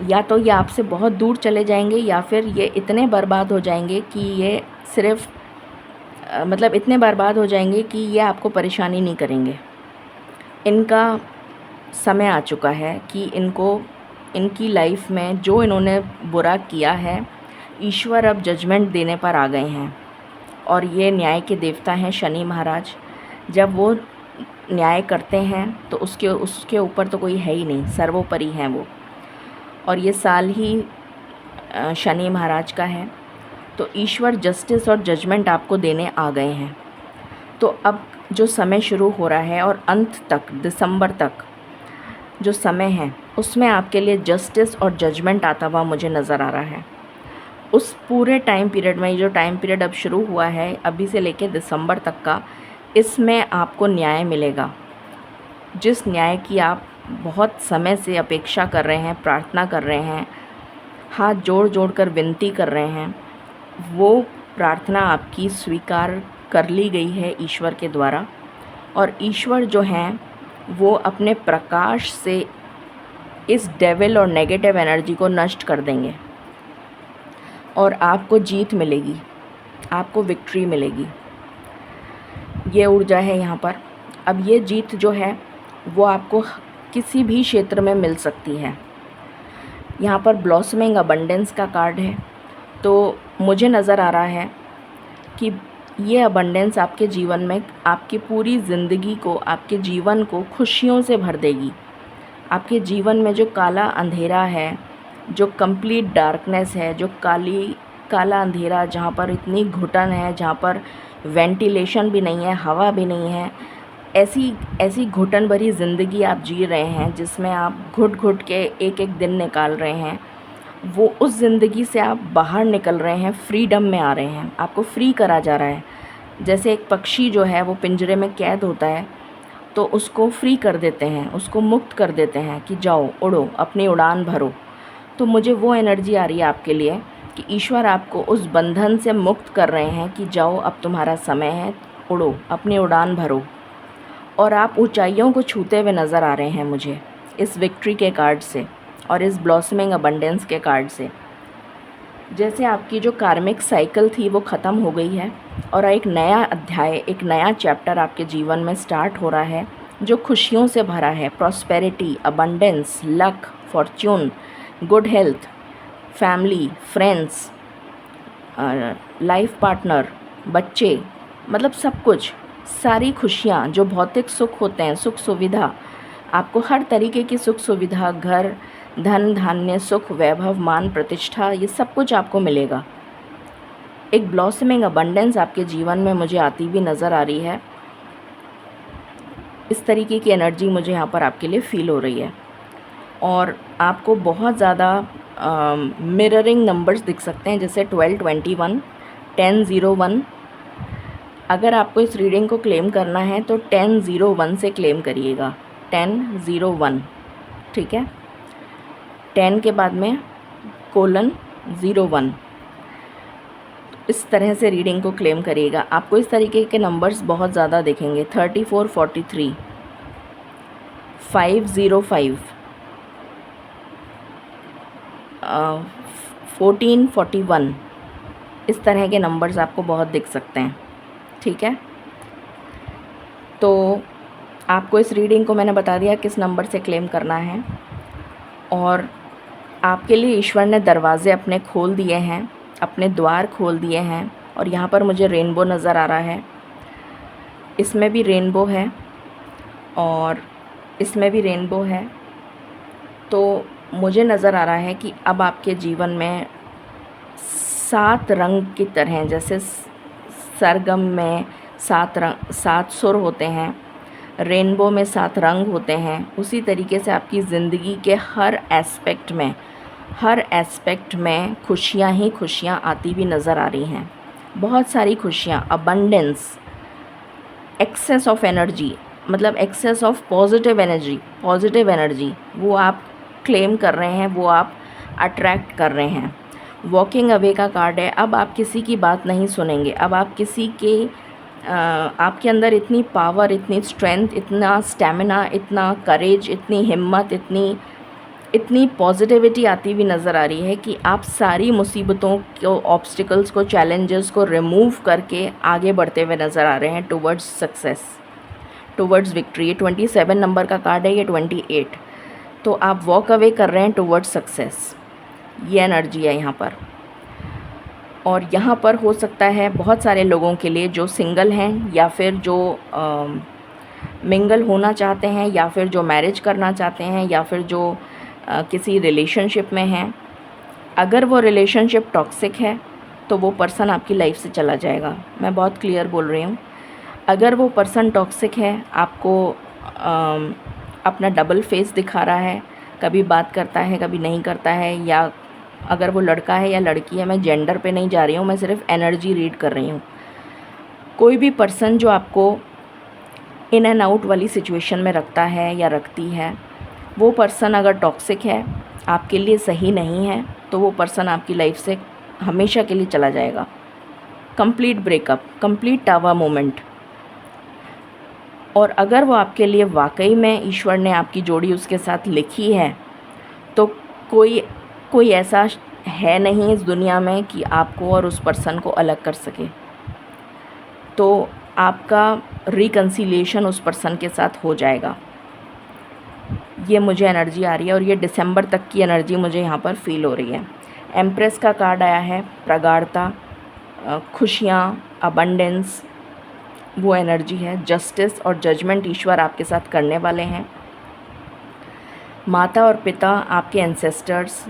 या तो ये आपसे बहुत दूर चले जाएंगे, या फिर ये इतने बर्बाद हो जाएंगे कि ये सिर्फ मतलब इतने बर्बाद हो जाएंगे कि ये आपको परेशानी नहीं करेंगे। इनका समय आ चुका है कि इनकी लाइफ में जो इन्होंने बुरा किया है, ईश्वर अब जजमेंट देने पर आ गए हैं। और ये न्याय के देवता हैं शनि महाराज। जब वो न्याय करते हैं तो उसके ऊपर तो कोई है ही नहीं, सर्वोपरि हैं वो। और ये साल ही शनि महाराज का है, तो ईश्वर जस्टिस और जजमेंट आपको देने आ गए हैं। तो अब जो समय शुरू हो रहा है और अंत तक, दिसंबर तक जो समय है, उसमें आपके लिए जस्टिस और जजमेंट आता हुआ मुझे नज़र आ रहा है। उस पूरे टाइम पीरियड में, जो टाइम पीरियड अब शुरू हुआ है अभी से लेके दिसंबर तक का, इसमें आपको न्याय मिलेगा। जिस न्याय की आप बहुत समय से अपेक्षा कर रहे हैं, प्रार्थना कर रहे हैं, हाथ जोड़ कर विनती कर रहे हैं, वो प्रार्थना आपकी स्वीकार कर ली गई है ईश्वर के द्वारा। और ईश्वर जो हैं वो अपने प्रकाश से इस डेविल और नेगेटिव एनर्जी को नष्ट कर देंगे, और आपको जीत मिलेगी, आपको विक्ट्री मिलेगी। ये ऊर्जा है यहाँ पर। अब ये जीत जो है वो आपको किसी भी क्षेत्र में मिल सकती है। यहाँ पर ब्लॉसमिंग अबंडेंस का कार्ड है, तो मुझे नज़र आ रहा है कि ये अबंडेंस आपके जीवन में आपकी पूरी ज़िंदगी को, आपके जीवन को खुशियों से भर देगी। आपके जीवन में जो काला अंधेरा है, जो कंप्लीट डार्कनेस है, जो काला अंधेरा, जहाँ पर इतनी घुटन है, जहाँ पर वेंटिलेशन भी नहीं है, हवा भी नहीं है, ऐसी घुटन भरी ज़िंदगी आप जी रहे हैं जिसमें आप घुट घुट के एक एक दिन निकाल रहे हैं, वो उस ज़िंदगी से आप बाहर निकल रहे हैं, फ्रीडम में आ रहे हैं। आपको फ्री करा जा रहा है। जैसे एक पक्षी जो है वो पिंजरे में कैद होता है, तो उसको फ्री कर देते हैं, उसको मुक्त कर देते हैं कि जाओ, उड़ो, अपनी उड़ान भरो। तो मुझे वो एनर्जी आ रही है आपके लिए कि ईश्वर आपको उस बंधन से मुक्त कर रहे हैं कि जाओ, अब तुम्हारा समय है, उड़ो, अपनी उड़ान भरो। और आप ऊंचाइयों को छूते हुए नज़र आ रहे हैं मुझे इस विक्ट्री के कार्ड से और इस ब्लॉसमिंग अबंडेंस के कार्ड से। जैसे आपकी जो कार्मिक साइकिल थी वो ख़त्म हो गई है, और एक नया अध्याय, एक नया चैप्टर आपके जीवन में स्टार्ट हो रहा है जो खुशियों से भरा है। Prosperity, abundance, luck, Fortune, good health, family, friends, life partner, बच्चे, मतलब सब कुछ, सारी खुशियाँ जो भौतिक सुख होते हैं, सुख सुविधा, आपको हर तरीके की सुख सुविधा, घर, धन धान्य, सुख, वैभव, मान, प्रतिष्ठा, ये सब कुछ आपको मिलेगा। एक ब्लॉसमिंग अबंडेंस आपके जीवन में मुझे आती हुई नज़र आ रही है। इस तरीके की एनर्जी मुझे यहाँ पर आपके लिए फ़ील हो रही है। और आपको बहुत ज़्यादा मिररिंग नंबर्स दिख सकते हैं, जैसे 1221, 1001, अगर आपको इस रीडिंग को क्लेम करना है तो 1001 से क्लेम करिएगा, 1001, ठीक है। 10 के बाद में :01, इस तरह से रीडिंग को क्लेम करिएगा। आपको इस तरीके के नंबर्स बहुत ज़्यादा दिखेंगे, 3443, 505, 1441, इस तरह के नंबर्स आपको बहुत दिख सकते हैं, ठीक है। तो आपको इस रीडिंग को मैंने बता दिया किस नंबर से क्लेम करना है, और आपके लिए ईश्वर ने दरवाज़े अपने खोल दिए हैं, अपने द्वार खोल दिए हैं। और यहाँ पर मुझे रेनबो नज़र आ रहा है, इसमें भी रेनबो है और इसमें भी रेनबो है। तो मुझे नज़र आ रहा है कि अब आपके जीवन में 7 रंग की तरह, जैसे सरगम में 7 रंग, 7 सुर होते हैं, रेनबो में 7 रंग होते हैं, उसी तरीके से आपकी ज़िंदगी के हर एस्पेक्ट में खुशियाँ ही खुशियाँ आती भी नज़र आ रही हैं। बहुत सारी खुशियाँ, अबंडेंस, एक्सेस ऑफ एनर्जी, मतलब एक्सेस ऑफ पॉजिटिव एनर्जी वो आप क्लेम कर रहे हैं, वो आप अट्रैक्ट कर रहे हैं। वॉकिंग अवे का कार्ड है। अब आप किसी की बात नहीं सुनेंगे, अब आप किसी के आपके अंदर इतनी पावर, इतनी स्ट्रेंथ, इतना स्टैमिना, इतना करेज, इतनी हिम्मत, इतनी पॉजिटिविटी आती हुई नज़र आ रही है कि आप सारी मुसीबतों को, ऑब्स्टिकल्स को, चैलेंजेस को रिमूव करके आगे बढ़ते हुए नज़र आ रहे हैं टुवर्ड्स सक्सेस, टुवर्ड्स विक्ट्री। ये 27 नंबर का कार्ड है, ये 28। तो आप वॉक अवे कर रहे हैं टुवर्ड्स सक्सेस, ये एनर्जी है यहाँ पर। और यहाँ पर हो सकता है बहुत सारे लोगों के लिए जो सिंगल हैं, या फिर जो मिंगल होना चाहते हैं, या फिर जो मैरिज करना चाहते हैं, या फिर जो किसी रिलेशनशिप में हैं, अगर वो रिलेशनशिप टॉक्सिक है तो वो पर्सन आपकी लाइफ से चला जाएगा। मैं बहुत क्लियर बोल रही हूँ। अगर वो पर्सन टॉक्सिक है, आपको अपना डबल फेस दिखा रहा है, कभी बात करता है कभी नहीं करता है, या अगर वो लड़का है या लड़की है, मैं जेंडर पे नहीं जा रही हूँ, मैं सिर्फ एनर्जी रीड कर रही हूँ। कोई भी पर्सन जो आपको इन एंड आउट वाली सिचुएशन में रखता है या रखती है, वो पर्सन अगर टॉक्सिक है, आपके लिए सही नहीं है, तो वो पर्सन आपकी लाइफ से हमेशा के लिए चला जाएगा। Complete breakup, complete tower moment. और अगर वो आपके लिए वाकई में ईश्वर ने आपकी जोड़ी उसके साथ लिखी है, तो कोई ऐसा है नहीं इस दुनिया में कि आपको और उस पर्सन को अलग कर सके। तो आपका रिकन्सिलिएशन उस पर्सन के साथ हो जाएगा। ये मुझे एनर्जी आ रही है, और ये दिसंबर तक की एनर्जी मुझे यहाँ पर फील हो रही है। एम्प्रेस का कार्ड आया है, प्रगाढ़ता, खुशियाँ, अबंडेंस, वो एनर्जी है। जस्टिस और जजमेंट ईश्वर आपके साथ करने वाले हैं। माता और पिता, आपके एंसेस्टर्स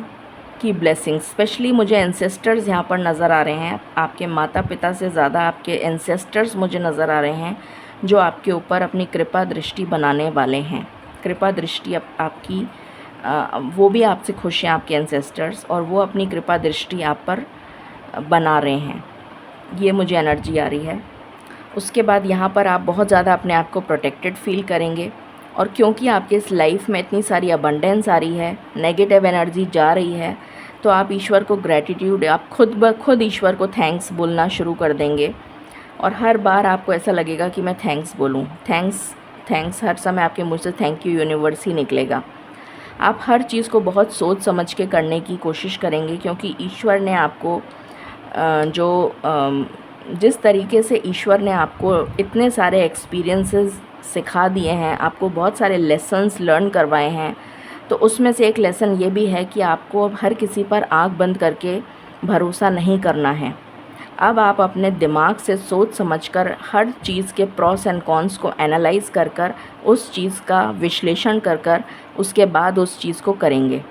की ब्लेसिंग्स, स्पेशली मुझे एंसेस्टर्स यहाँ पर नज़र आ रहे हैं। आपके माता पिता से ज़्यादा आपके एंसेस्टर्स मुझे नज़र आ रहे हैं, जो आपके ऊपर अपनी कृपा दृष्टि बनाने वाले हैं। कृपा दृष्टि आपकी, वो भी आपसे खुश हैं, आपके एंसेस्टर्स, और वो अपनी कृपा दृष्टि आप पर बना रहे हैं। ये मुझे एनर्जी आ रही है। उसके बाद यहाँ पर आप बहुत ज़्यादा अपने आप को प्रोटेक्टेड फील करेंगे, और क्योंकि आपके इस लाइफ में इतनी सारी अबंडेंस आ रही है, नेगेटिव एनर्जी जा रही है, तो आप ईश्वर को ग्रैटिट्यूड, आप खुद ब खुद ईश्वर को थैंक्स बोलना शुरू कर देंगे। और हर बार आपको ऐसा लगेगा कि मैं थैंक्स बोलूँ, थैंक्स, हर समय आपके मुँह से थैंक यू यूनिवर्स ही निकलेगा। आप हर चीज़ को बहुत सोच समझ के करने की कोशिश करेंगे, क्योंकि ईश्वर ने आपको जिस तरीके से ईश्वर ने आपको इतने सारे एक्सपीरियंसेस सिखा दिए हैं, आपको बहुत सारे लेसन्स लर्न करवाए हैं, तो उसमें से एक लेसन ये भी है कि आपको अब हर किसी पर आँख बंद करके भरोसा नहीं करना है। अब आप अपने दिमाग से सोच समझकर हर चीज़ के प्रॉस एंड कॉन्स को एनालाइज कर उस चीज़ का विश्लेषण कर उसके बाद उस चीज़ को करेंगे।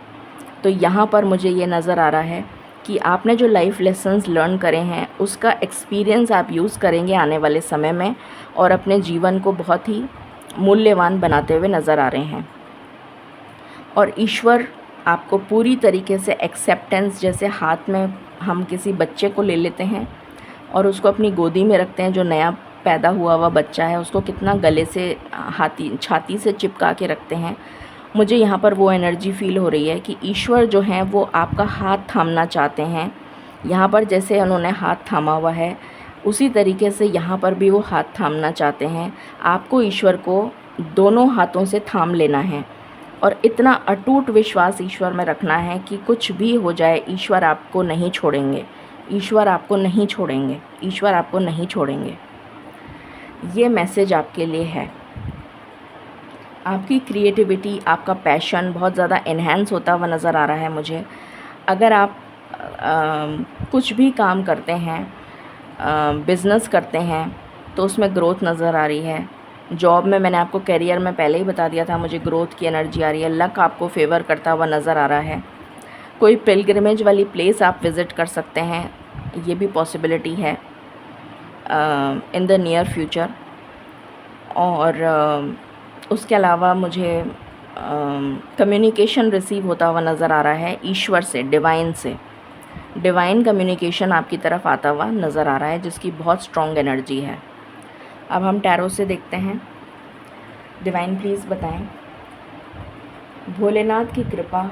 तो यहाँ पर मुझे ये नज़र आ रहा है कि आपने जो लाइफ लेसन्स लर्न करे हैं, उसका एक्सपीरियंस आप यूज़ करेंगे आने वाले समय में, और अपने जीवन को बहुत ही मूल्यवान बनाते हुए नज़र आ रहे हैं। और ईश्वर आपको पूरी तरीके से एक्सेप्टेंस, जैसे हाथ में हम किसी बच्चे को ले लेते हैं और उसको अपनी गोदी में रखते हैं, जो नया पैदा हुआ हुआ बच्चा है उसको कितना गले से छाती से चिपका के रखते हैं। मुझे यहाँ पर वो एनर्जी फ़ील हो रही है कि ईश्वर जो हैं वो आपका हाथ थामना चाहते हैं। यहाँ पर जैसे उन्होंने हाथ थामा हुआ है उसी तरीके से यहाँ पर भी वो हाथ थामना चाहते हैं। आपको ईश्वर को दोनों हाथों से थाम लेना है और इतना अटूट विश्वास ईश्वर में रखना है कि कुछ भी हो जाए ईश्वर आपको नहीं छोड़ेंगे, ईश्वर आपको नहीं छोड़ेंगे, ईश्वर आपको नहीं छोड़ेंगे। ये मैसेज आपके लिए है। आपकी क्रिएटिविटी, आपका पैशन बहुत ज़्यादा एनहांस होता हुआ नज़र आ रहा है मुझे। अगर आप कुछ भी काम करते हैं, बिज़नेस करते हैं, तो उसमें ग्रोथ नज़र आ रही है। जॉब में मैंने आपको करियर में पहले ही बता दिया था, मुझे ग्रोथ की एनर्जी आ रही है। लक आपको फेवर करता हुआ नज़र आ रहा है। कोई पिलग्रिमेज वाली प्लेस आप विज़िट कर सकते हैं, ये भी पॉसिबिलिटी है इन द नियर फ्यूचर। और उसके अलावा मुझे कम्युनिकेशन रिसीव होता हुआ नज़र आ रहा है ईश्वर से, डिवाइन से। डिवाइन कम्युनिकेशन आपकी तरफ आता हुआ नज़र आ रहा है जिसकी बहुत स्ट्रॉन्ग एनर्जी है। अब हम टैरो से देखते हैं। डिवाइन प्लीज़ बताएं भोलेनाथ की कृपा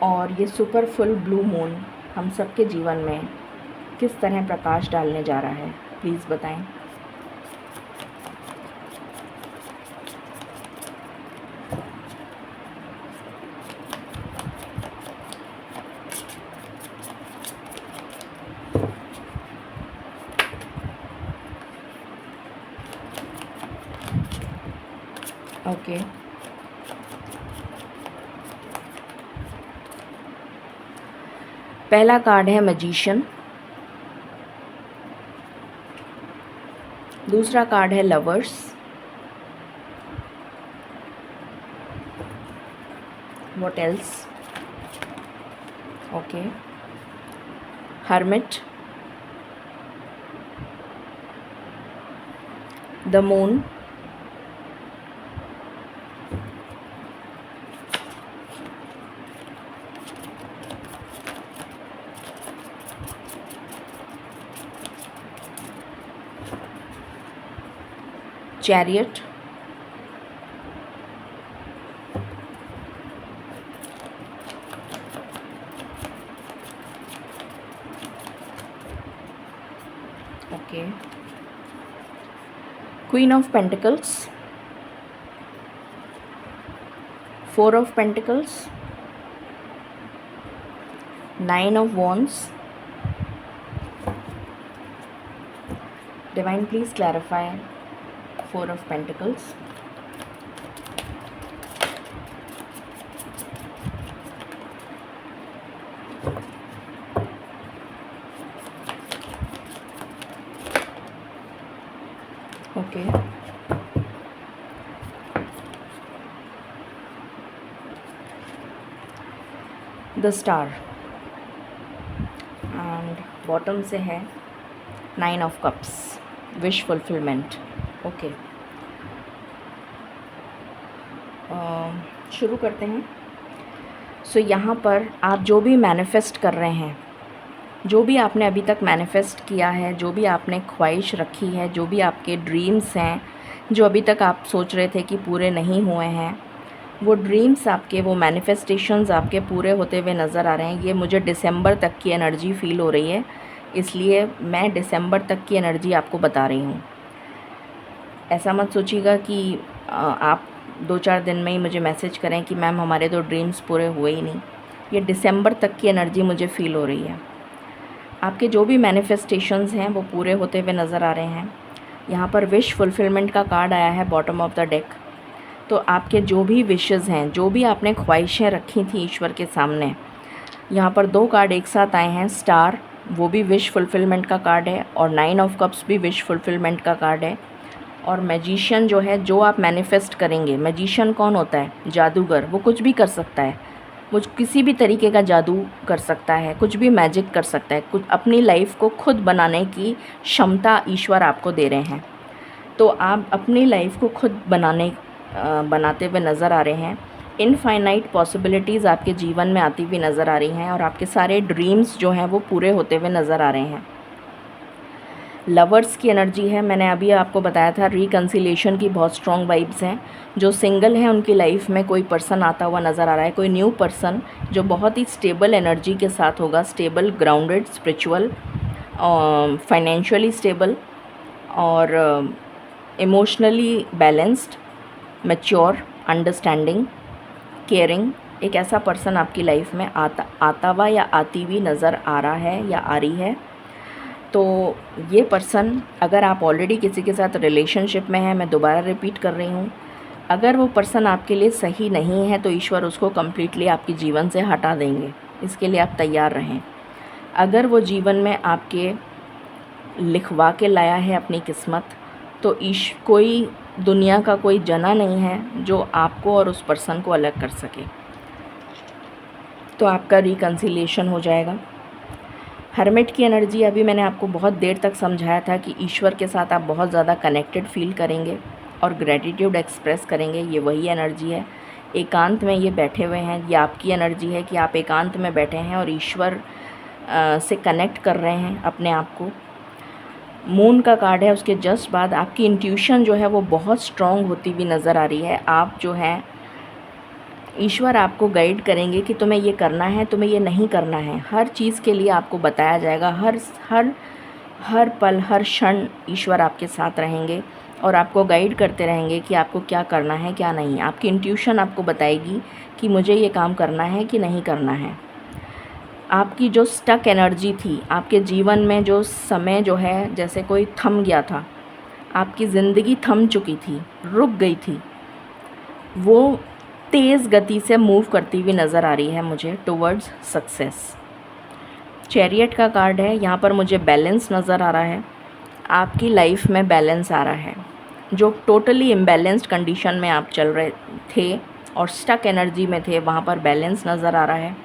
और ये सुपर फुल ब्लू मून हम सबके जीवन में किस तरह प्रकाश डालने जा रहा है, प्लीज़ बताएं। ओके पहला कार्ड है मैजिशियन, दूसरा कार्ड है lovers, what else, okay hermit, the moon, chariot, okay queen of pentacles, four of pentacles, nine of wands. Divine please clarify four of pentacles, okay the star and bottom से है nine of cups, wish fulfilment. Okay शुरू करते हैं। सो यहाँ पर आप जो भी मैनिफेस्ट कर रहे हैं, जो भी आपने अभी तक मैनिफेस्ट किया है, जो भी आपने ख्वाहिश रखी है, जो भी आपके ड्रीम्स हैं, जो अभी तक आप सोच रहे थे कि पूरे नहीं हुए हैं, वो ड्रीम्स आपके, वो मैनिफेस्टेशंस आपके पूरे होते हुए नज़र आ रहे हैं। ये मुझे दिसंबर तक की एनर्जी फ़ील हो रही है, इसलिए मैं दिसंबर तक की एनर्जी आपको बता रही हूँ। ऐसा मत सोचिएगा कि आप 2-4 दिन में ही मुझे मैसेज करें कि मैम हमारे तो ड्रीम्स पूरे हुए ही नहीं। ये दिसंबर तक की एनर्जी मुझे फ़ील हो रही है। आपके जो भी मैनिफेस्टेशंस हैं वो पूरे होते हुए नज़र आ रहे हैं। यहाँ पर विश फुलफिलमेंट का कार्ड आया है बॉटम ऑफ द डेक। तो आपके जो भी विशेज़ हैं, जो भी आपने ख्वाहिशें रखी थी ईश्वर के सामने, यहाँ पर 2 कार्ड एक साथ आए हैं। स्टार वो भी विश फुलफिलमेंट का कार्ड है और 9 ऑफ कप्स भी विश फुलफिलमेंट का कार्ड है। और मैजिशियन जो है, जो आप मैनिफेस्ट करेंगे, मैजिशियन कौन होता है? जादूगर। वो कुछ भी कर सकता है, वो किसी भी तरीके का जादू कर सकता है, कुछ भी मैजिक कर सकता है। कुछ अपनी लाइफ को खुद बनाने की क्षमता ईश्वर आपको दे रहे हैं। तो आप अपनी लाइफ को खुद बनाते हुए नज़र आ रहे हैं। इनफाइनाइट पॉसिबिलिटीज़ आपके जीवन में आती हुई नज़र आ रही हैं और आपके सारे ड्रीम्स जो हैं वो पूरे होते हुए नज़र आ रहे हैं। लवर्स की एनर्जी है, मैंने अभी आपको बताया था रिकन्सिलिएशन की बहुत स्ट्रॉन्ग वाइब्स हैं। जो सिंगल हैं उनकी लाइफ में कोई पर्सन आता हुआ नज़र आ रहा है, कोई न्यू पर्सन जो बहुत ही स्टेबल एनर्जी के साथ होगा, stable, grounded, spiritual, financially stable और emotionally balanced, mature, understanding, caring. एक ऐसा पर्सन आपकी लाइफ में आता हुआ या आती हुई नज़र आ रहा है या आ रही है। तो ये पर्सन, अगर आप ऑलरेडी किसी के साथ रिलेशनशिप में हैं, मैं दोबारा रिपीट कर रही हूँ, अगर वो पर्सन आपके लिए सही नहीं है तो ईश्वर उसको कम्प्लीटली आपके जीवन से हटा देंगे, इसके लिए आप तैयार रहें। अगर वो जीवन में आपके लिखवा के लाया है अपनी किस्मत, तो कोई दुनिया का कोई जना नहीं है जो आपको और उस पर्सन को अलग कर सके। तो आपका रिकन्सिलिएशन हो जाएगा। हर्मिट की एनर्जी, अभी मैंने आपको बहुत देर तक समझाया था कि ईश्वर के साथ आप बहुत ज़्यादा कनेक्टेड फील करेंगे और ग्रैटिट्यूड एक्सप्रेस करेंगे। ये वही एनर्जी है, एकांत में ये बैठे हुए हैं। ये आपकी एनर्जी है कि आप एकांत में बैठे हैं और ईश्वर से कनेक्ट कर रहे हैं अपने आप को। मून का कार्ड है, उसके जस्ट बाद आपकी इंट्यूशन जो है वो बहुत स्ट्रॉन्ग होती हुई नज़र आ रही है। आप जो है, ईश्वर आपको गाइड करेंगे कि तुम्हें ये करना है, तुम्हें ये नहीं करना है। हर चीज़ के लिए आपको बताया जाएगा। हर पल, हर क्षण ईश्वर आपके साथ रहेंगे और आपको गाइड करते रहेंगे कि आपको क्या करना है, क्या नहीं। आपकी इंट्यूशन आपको बताएगी कि मुझे ये काम करना है कि नहीं करना है। आपकी जो स्टक एनर्जी थी आपके जीवन में, जो समय जो है जैसे कोई थम गया था, आपकी ज़िंदगी थम चुकी थी, रुक गई थी, वो तेज़ गति से मूव करती हुई नज़र आ रही है मुझे टुवर्ड्स सक्सेस। चैरियट का कार्ड है, यहाँ पर मुझे बैलेंस नज़र आ रहा है। आपकी लाइफ में बैलेंस आ रहा है। जो टोटली इम्बैलेंस्ड कंडीशन में आप चल रहे थे और स्टक एनर्जी में थे, वहाँ पर बैलेंस नज़र आ रहा है।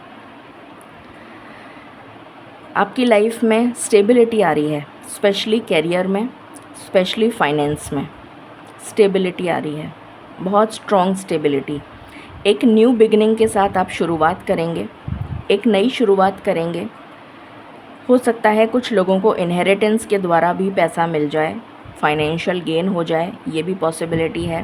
आपकी लाइफ में स्टेबिलिटी आ रही है, स्पेशली कैरियर में, स्पेशली फाइनेंस में स्टेबिलिटी आ रही है, बहुत स्ट्रॉन्ग स्टेबिलिटी। एक न्यू बिगिनिंग के साथ आप शुरुआत करेंगे, एक नई शुरुआत करेंगे। हो सकता है कुछ लोगों को इनहेरिटेंस के द्वारा भी पैसा मिल जाए, फाइनेंशियल गेन हो जाए, ये भी पॉसिबिलिटी है।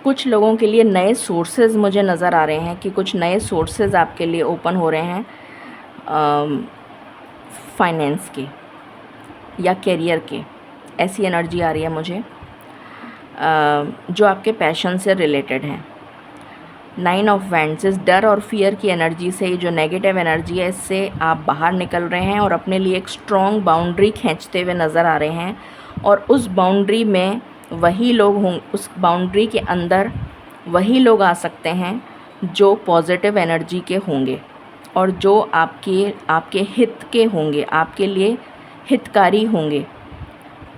कुछ लोगों के लिए नए सोर्सेज मुझे नज़र आ रहे हैं कि कुछ नए सोर्सेज आपके लिए ओपन हो रहे हैं, फाइनेंस के या करियर के। ऐसी एनर्जी आ रही है मुझे जो आपके पैशन से रिलेटेड हैं। 9 ऑफ वैंड्स, इस डर और फियर की एनर्जी से, जो नेगेटिव एनर्जी है, इससे आप बाहर निकल रहे हैं और अपने लिए एक स्ट्रॉन्ग बाउंड्री खींचते हुए नज़र आ रहे हैं। और उस बाउंड्री में वही लोग हों, उस बाउंड्री के अंदर वही लोग आ सकते हैं जो पॉजिटिव एनर्जी के होंगे और जो आपके हित के होंगे, आपके लिए हितकारी होंगे।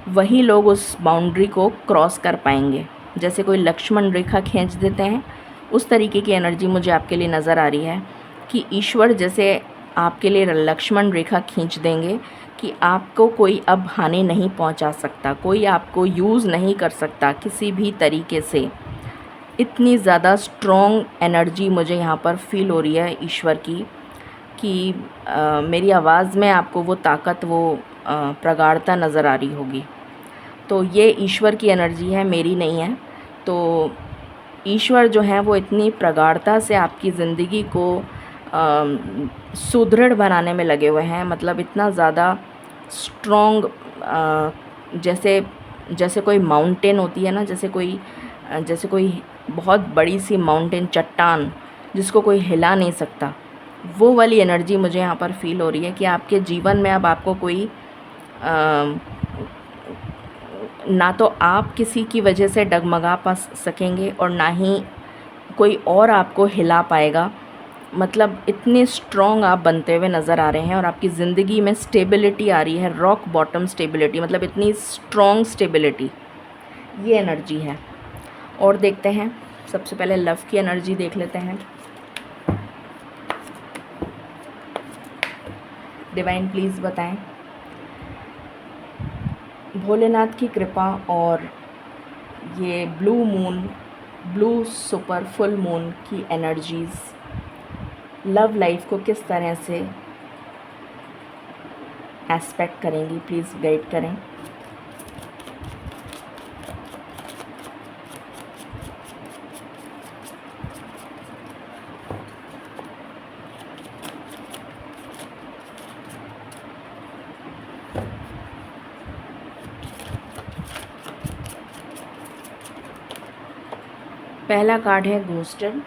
वही लोग उस बाउंड्री को क्रॉस कर पाएंगे। जैसे कोई लक्ष्मण रेखा खींच देते हैं, उस तरीके की एनर्जी मुझे आपके लिए नज़र आ रही है कि ईश्वर जैसे आपके लिए लक्ष्मण रेखा खींच देंगे कि आपको कोई अब हानि नहीं पहुंचा सकता, कोई आपको यूज़ नहीं कर सकता किसी भी तरीके से। इतनी ज़्यादा स्ट्रॉन्ग एनर्जी मुझे यहाँ पर फील हो रही है ईश्वर की कि मेरी आवाज़ में आपको वो ताकत, वो प्रगाढ़ता नज़र आ रही होगी। तो ये ईश्वर की एनर्जी है, मेरी नहीं है। तो ईश्वर जो है वो इतनी प्रगाढ़ता से आपकी ज़िंदगी को सुदृढ़ बनाने में लगे हुए हैं। मतलब इतना ज़्यादा स्ट्रॉन्ग, जैसे कोई माउंटेन होती है ना, जैसे कोई बहुत बड़ी सी माउंटेन, चट्टान जिसको कोई हिला नहीं सकता, वो वाली एनर्जी मुझे यहाँ पर फील हो रही है कि आपके जीवन में अब आपको कोई ना तो आप किसी की वजह से डगमगा पा सकेंगे और ना ही कोई और आपको हिला पाएगा। मतलब इतने स्ट्रॉन्ग आप बनते हुए नज़र आ रहे हैं और आपकी ज़िंदगी में स्टेबिलिटी आ रही है, रॉक बॉटम स्टेबिलिटी, मतलब इतनी स्ट्रॉन्ग स्टेबिलिटी, ये एनर्जी है। और देखते हैं, सबसे पहले लव की एनर्जी देख लेते हैं। डिवाइन प्लीज़ बताएं, भोलेनाथ की कृपा और ये blue moon, blue super full moon की एनर्जीज़ लव लाइफ को किस तरह से एस्पेक्ट करेंगी, प्लीज़ गाइड करें। पहला कार्ड है घोस्टेड।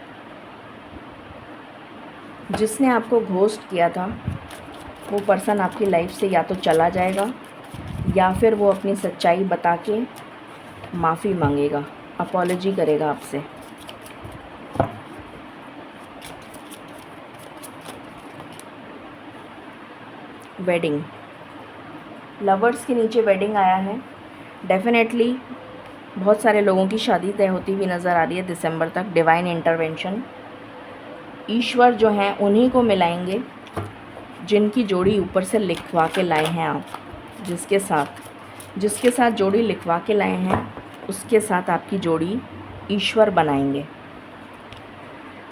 जिसने आपको घोस्ट किया था वो पर्सन आपकी लाइफ से या तो चला जाएगा या फिर वो अपनी सच्चाई बता के माफ़ी मांगेगा, अपॉलॉजी करेगा आपसे। वेडिंग, लवर्स के नीचे वेडिंग आया है। डेफिनेटली बहुत सारे लोगों की शादी तय होती हुई नज़र आ रही है दिसंबर तक। डिवाइन इंटरवेंशन, ईश्वर जो हैं उन्हीं को मिलाएंगे जिनकी जोड़ी ऊपर से लिखवा के लाए हैं आप। जिसके साथ जोड़ी लिखवा के लाए हैं उसके साथ आपकी जोड़ी ईश्वर बनाएंगे।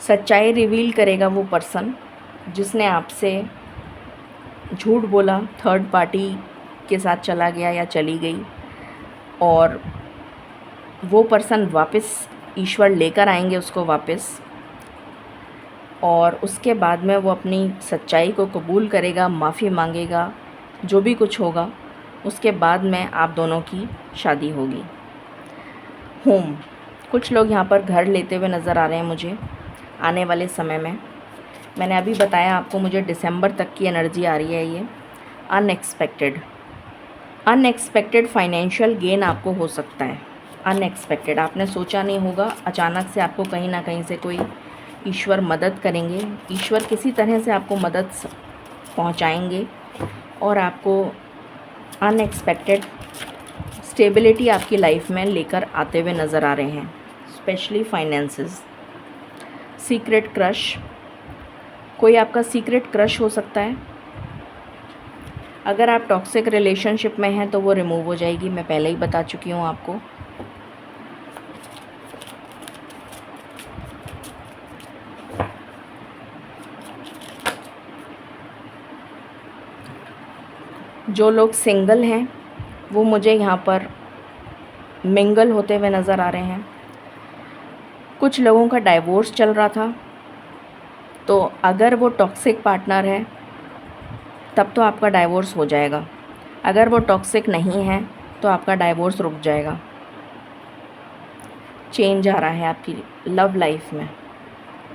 सच्चाई रिवील करेगा वो पर्सन जिसने आपसे झूठ बोला, थर्ड पार्टी के साथ चला गया या चली गई, और वो पर्सन वापस ईश्वर लेकर आएंगे उसको वापस, और उसके बाद में वो अपनी सच्चाई को कबूल करेगा, माफ़ी मांगेगा, जो भी कुछ होगा उसके बाद में आप दोनों की शादी होगी। होम, कुछ लोग यहाँ पर घर लेते हुए नज़र आ रहे हैं मुझे आने वाले समय में। मैंने अभी बताया आपको, मुझे दिसंबर तक की एनर्जी आ रही है। ये अनएक्सपेक्टेड फाइनेंशियल गेन आपको हो सकता है। अनएक्सपेक्टेड, आपने सोचा नहीं होगा, अचानक से आपको कहीं ना कहीं से कोई ईश्वर मदद करेंगे। ईश्वर किसी तरह से आपको मदद पहुंचाएंगे और आपको अनएक्सपेक्टेड स्टेबिलिटी आपकी लाइफ में लेकर आते हुए नज़र आ रहे हैं, स्पेशली फाइनेंसेस। सीक्रेट क्रश, कोई आपका सीक्रेट क्रश हो सकता है। अगर आप टॉक्सिक रिलेशनशिप में हैं तो वो रिमूव हो जाएगी, मैं पहले ही बता चुकी हूँ आपको। जो लोग सिंगल हैं वो मुझे यहाँ पर मिंगल होते हुए नज़र आ रहे हैं। कुछ लोगों का डाइवोर्स चल रहा था, तो अगर वो टॉक्सिक पार्टनर है तब तो आपका डाइवोर्स हो जाएगा। अगर वो टॉक्सिक नहीं है तो आपका डाइवोर्स रुक जाएगा। चेंज आ रहा है आपकी लव लाइफ में,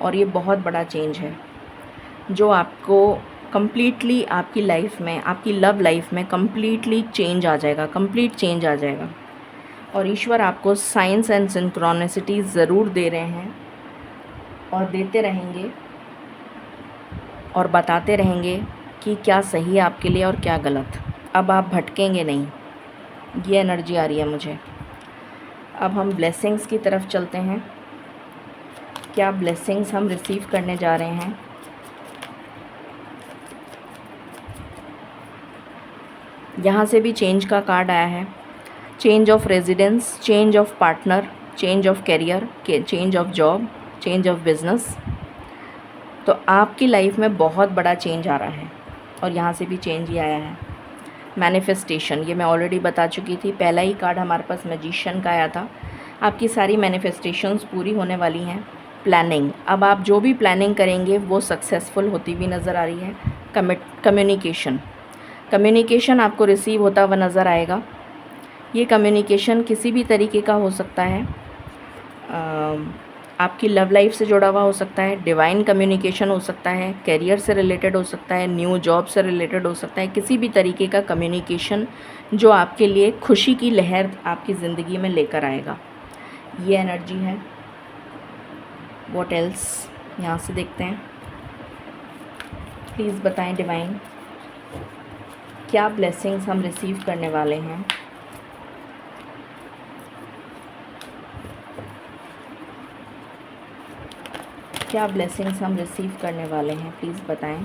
और ये बहुत बड़ा चेंज है जो आपको कम्प्लीटली आपकी लाइफ में, आपकी लव लाइफ में कम्प्लीटली चेंज आ जाएगा, कंप्लीट चेंज आ जाएगा। और ईश्वर आपको साइंस एंड सिंक्रोनिसिटी ज़रूर दे रहे हैं और देते रहेंगे और बताते रहेंगे कि क्या सही है आपके लिए और क्या गलत। अब आप भटकेंगे नहीं, ये एनर्जी आ रही है मुझे। अब हम ब्लेसिंग्स की तरफ चलते हैं। क्या ब्लेसिंग्स हम रिसीव करने जा रहे हैं? यहाँ से भी चेंज का कार्ड आया है। Change of residence, change of partner, change of career, change of job, change of business. तो आपकी लाइफ में बहुत बड़ा चेंज आ रहा है, और यहाँ से भी चेंज ही आया है। मैनिफेस्टेशन, ये मैं ऑलरेडी बता चुकी थी। पहला ही कार्ड हमारे पास मैजिशियन का आया था। आपकी सारी मैनिफेस्टेशंस पूरी होने वाली हैं। प्लानिंग, अब आप जो भी प्लानिंग करेंगे वो सक्सेसफुल होती हुई नज़र आ रही है। कम्युनिकेशन आपको रिसीव होता हुआ नज़र आएगा। ये कम्युनिकेशन किसी भी तरीके का हो सकता है, आपकी लव लाइफ से जुड़ा हुआ हो सकता है, डिवाइन कम्युनिकेशन हो सकता है, करियर से रिलेटेड हो सकता है, न्यू जॉब से रिलेटेड हो सकता है। किसी भी तरीके का कम्युनिकेशन जो आपके लिए खुशी की लहर आपकी ज़िंदगी में लेकर आएगा, ये एनर्जी है। व्हाट एल्स, यहाँ से देखते हैं। प्लीज़ बताएं डिवाइन, क्या ब्लेसिंग्स हम रिसीव करने वाले हैं? क्या ब्लेसिंग्स हम रिसीव करने वाले हैं, प्लीज़ बताएं।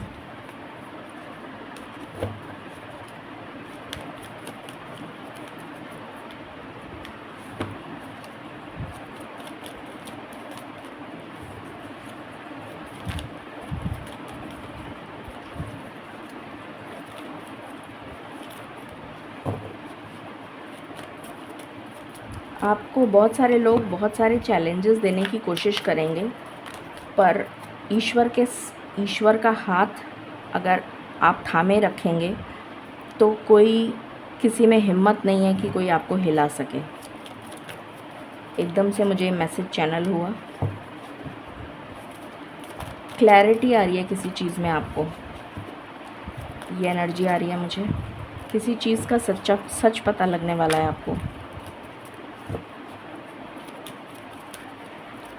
आपको बहुत सारे लोग बहुत सारे चैलेंजेस देने की कोशिश करेंगे, पर ईश्वर का हाथ अगर आप थामे रखेंगे तो कोई किसी में हिम्मत नहीं है कि कोई आपको हिला सके। एकदम से मुझे मैसेज चैनल हुआ, क्लैरिटी आ रही है किसी चीज़ में, आपको ये एनर्जी आ रही है मुझे, किसी चीज़ का सच पता लगने वाला है आपको।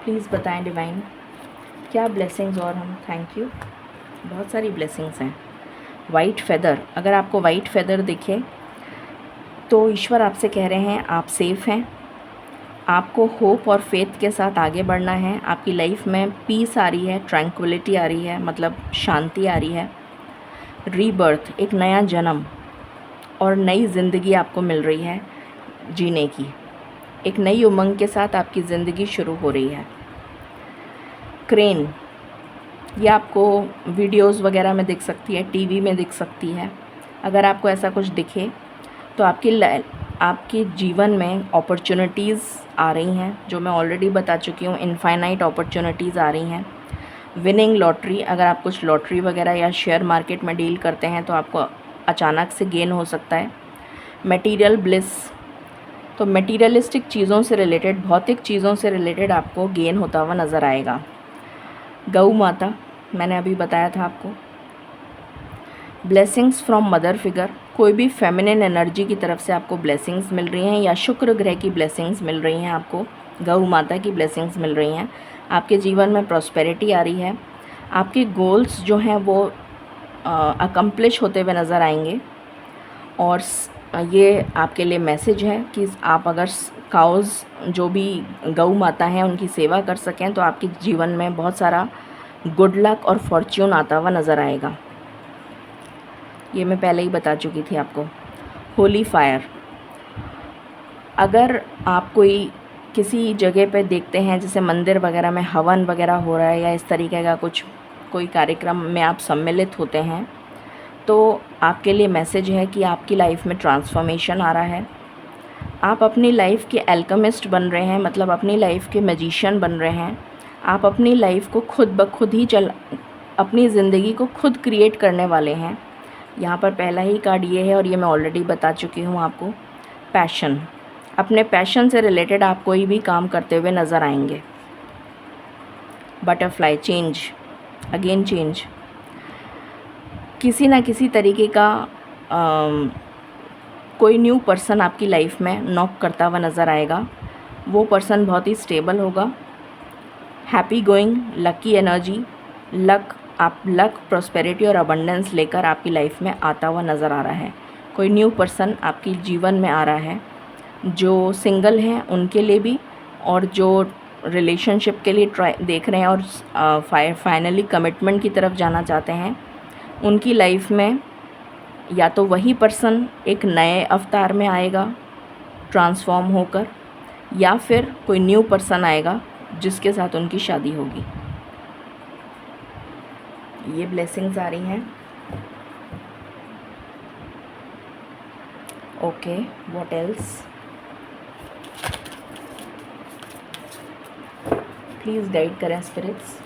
प्लीज़ बताएं डिवाइन, क्या ब्लेसिंग्स और हम, थैंक यू, बहुत सारी ब्लेसिंग्स हैं। वाइट फेदर, अगर आपको वाइट फेदर दिखे तो ईश्वर आपसे कह रहे हैं आप सेफ़ हैं, आपको होप और फेथ के साथ आगे बढ़ना है। आपकी लाइफ में पीस आ रही है, ट्रैंक्विलिटी आ रही है, मतलब शांति आ रही है। रीबर्थ, एक नया जन्म और नई ज़िंदगी आपको मिल रही है जीने की। एक नई उमंग के साथ आपकी ज़िंदगी शुरू हो रही है। क्रेन, ये आपको वीडियोस वगैरह में दिख सकती है, टीवी में दिख सकती है। अगर आपको ऐसा कुछ दिखे तो आपके जीवन में अपॉर्चुनिटीज़ आ रही हैं, जो मैं ऑलरेडी बता चुकी हूँ। इनफाइनाइट अपॉर्चुनिटीज़ आ रही हैं। विनिंग लॉटरी, अगर आप कुछ लॉटरी वगैरह या शेयर मार्केट में डील करते हैं तो आपको अचानक से गेन हो सकता है। मटेरियल ब्लिस, तो मटीरियलिस्टिक चीज़ों से रिलेटेड, भौतिक चीज़ों से रिलेटेड आपको गेन होता हुआ नज़र आएगा। गौ माता, मैंने अभी बताया था आपको। ब्लेसिंग्स फ्रॉम मदर फिगर, कोई भी फेमिनिन एनर्जी की तरफ से आपको ब्लेसिंग्स मिल रही हैं, या शुक्र ग्रह की ब्लेसिंग्स मिल रही हैं, आपको गौ माता की ब्लेसिंग्स मिल रही हैं। आपके जीवन में प्रॉस्पेरिटी आ रही है। आपके गोल्स जो हैं वो अकम्प्लिश होते हुए नज़र आएंगे। और ये आपके लिए मैसेज है कि आप अगर काउज़ जो भी गौ माता हैं उनकी सेवा कर सकें तो आपके जीवन में बहुत सारा गुड लक और फॉर्च्यून आता हुआ नज़र आएगा। ये मैं पहले ही बता चुकी थी आपको। होली फायर, अगर आप कोई किसी जगह पे देखते हैं जैसे मंदिर वगैरह में हवन वगैरह हो रहा है या इस तरीके का कुछ कोई कार्यक्रम में आप सम्मिलित होते हैं, तो आपके लिए मैसेज है कि आपकी लाइफ में ट्रांसफॉर्मेशन आ रहा है। आप अपनी लाइफ के एल्केमिस्ट बन रहे हैं, मतलब अपनी लाइफ के मैजिशियन बन रहे हैं। आप अपनी लाइफ को खुद ब खुद ही अपनी ज़िंदगी को खुद क्रिएट करने वाले हैं। यहाँ पर पहला ही कार्ड ये है और ये मैं ऑलरेडी बता चुकी हूँ आपको। पैशन, अपने पैशन से रिलेटेड आप कोई भी काम करते हुए नज़र आएंगे। बटरफ्लाई, चेंज, अगेन चेंज, किसी ना किसी तरीके का कोई न्यू पर्सन आपकी लाइफ में नॉक करता हुआ नज़र आएगा। वो पर्सन बहुत ही स्टेबल होगा। Happy going, lucky energy, luck, prosperity और अबंडेंस लेकर आपकी लाइफ में आता हुआ नज़र आ रहा है। कोई न्यू पर्सन आपके जीवन में आ रहा है, जो सिंगल हैं उनके लिए भी, और जो रिलेशनशिप के लिए देख रहे हैं और फाइनली कमिटमेंट की तरफ जाना चाहते हैं, उनकी लाइफ में या तो वही पर्सन एक नए अवतार में आएगा ट्रांसफॉर्म होकर, या फिर कोई न्यू पर्सन आएगा जिसके साथ उनकी शादी होगी। ये ब्लेसिंग्स आ रही हैं। Okay, what else? Please guide करें स्पिरिट्स,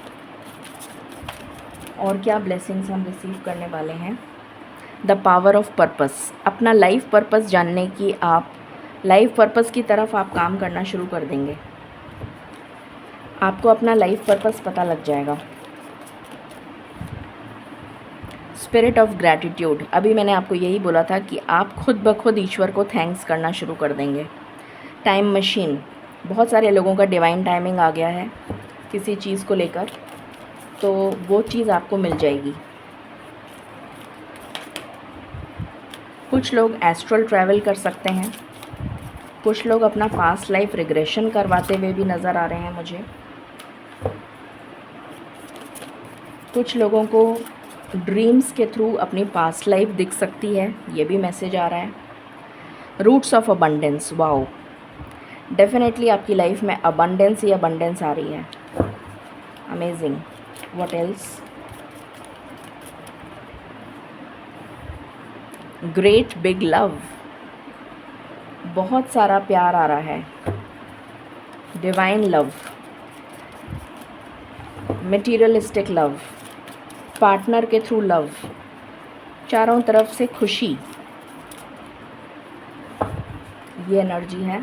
और क्या ब्लेसिंग्स हम रिसीव करने वाले हैं। द पावर ऑफ पर्पस, अपना लाइफ पर्पस जानने की, आप लाइफ पर्पस की तरफ आप काम करना शुरू कर देंगे। आपको अपना लाइफ पर्पस पता लग जाएगा। स्पिरिट ऑफ ग्रैटिट्यूड, अभी मैंने आपको यही बोला था कि आप खुद ब खुद ईश्वर को थैंक्स करना शुरू कर देंगे। टाइम मशीन, बहुत सारे लोगों का डिवाइन टाइमिंग आ गया है किसी चीज़ को लेकर, तो वो चीज़ आपको मिल जाएगी। कुछ लोग एस्ट्रल ट्रैवल कर सकते हैं, कुछ लोग अपना पास्ट लाइफ रिग्रेशन करवाते हुए भी नज़र आ रहे हैं मुझे। कुछ लोगों को ड्रीम्स के थ्रू अपनी पास्ट लाइफ दिख सकती है, ये भी मैसेज आ रहा है। Roots of abundance, wow, definitely आपकी लाइफ में अबंडेंस ही अबंडेंस आ रही है। Amazing, what else? Great big love, बहुत सारा प्यार आ रहा है, divine love, materialistic love, partner के थ्रू लव, चारों तरफ से खुशी, ये एनर्जी है।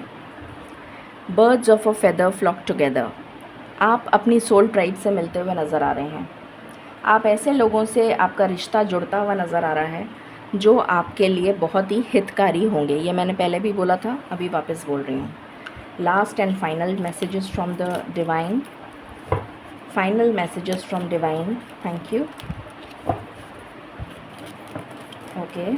Birds of a feather flock together, आप अपनी सोल ट्राइब से मिलते हुए नज़र आ रहे हैं। आप ऐसे लोगों से आपका रिश्ता जुड़ता हुआ नज़र आ रहा है जो आपके लिए बहुत ही हितकारी होंगे। ये मैंने पहले भी बोला था, अभी वापस बोल रही हूँ। Last and final messages from the divine, final messages from divine, thank you. Okay,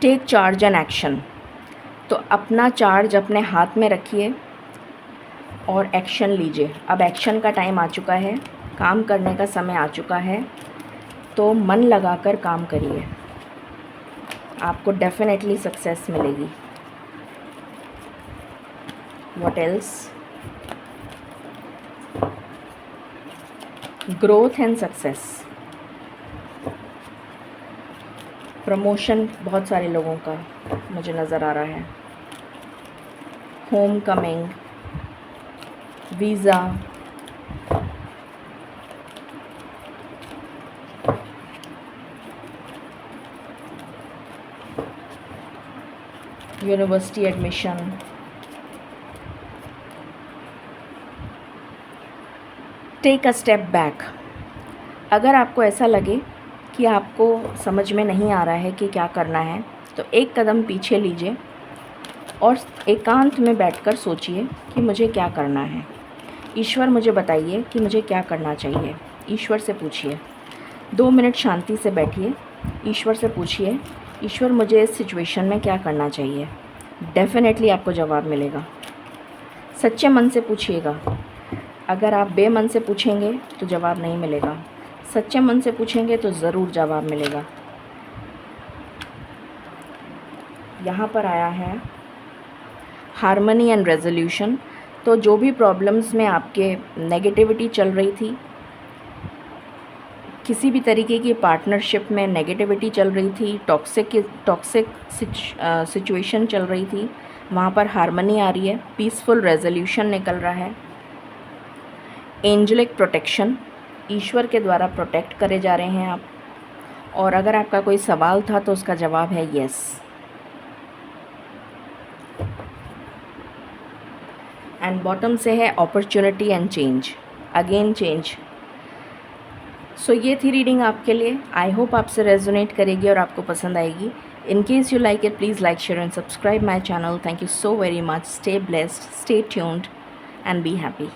take charge and action, तो अपना चार्ज अपने हाथ में रखिए और एक्शन लीजिए। अब एक्शन का टाइम आ चुका है, काम करने का समय आ चुका है, तो मन लगाकर काम करिए, आपको डेफिनेटली सक्सेस मिलेगी। What else? Growth and success, promotion बहुत सारे लोगों का मुझे नज़र आ रहा है, homecoming, visa, university admission, take a step back. अगर आपको ऐसा लगे कि आपको समझ में नहीं आ रहा है कि क्या करना है, तो एक कदम पीछे लीजिए और एकांत में बैठकर सोचिए कि मुझे क्या करना है। ईश्वर मुझे बताइए कि मुझे क्या करना चाहिए। ईश्वर से पूछिए, 2 मिनट शांति से बैठिए, ईश्वर से पूछिए, ईश्वर मुझे इस सिचुएशन में क्या करना चाहिए। डेफिनेटली आपको जवाब मिलेगा। सच्चे मन से पूछिएगा। अगर आप बेमन से पूछेंगे तो जवाब नहीं मिलेगा, सच्चे मन से पूछेंगे तो ज़रूर जवाब मिलेगा। यहाँ पर आया है हार्मनी एंड रेजोल्यूशन, तो जो भी प्रॉब्लम्स में आपके नेगेटिविटी चल रही थी, किसी भी तरीके की पार्टनरशिप में नेगेटिविटी चल रही थी, टॉक्सिक सिचुएशन चल रही थी, वहाँ पर हार्मनी आ रही है, पीसफुल रेजोल्यूशन निकल रहा है। एंजलिक प्रोटेक्शन, ईश्वर के द्वारा प्रोटेक्ट करे जा रहे हैं आप। और अगर आपका कोई सवाल था तो उसका जवाब है यस। एंड बॉटम से है opportunity and change, again change. So ये थी रीडिंग आपके लिए। आई होप आपसे रेजोनेट करेगी और आपको पसंद आएगी। In case you like it, please like, share and subscribe my channel. Thank you so very much. Stay blessed, stay tuned and be happy.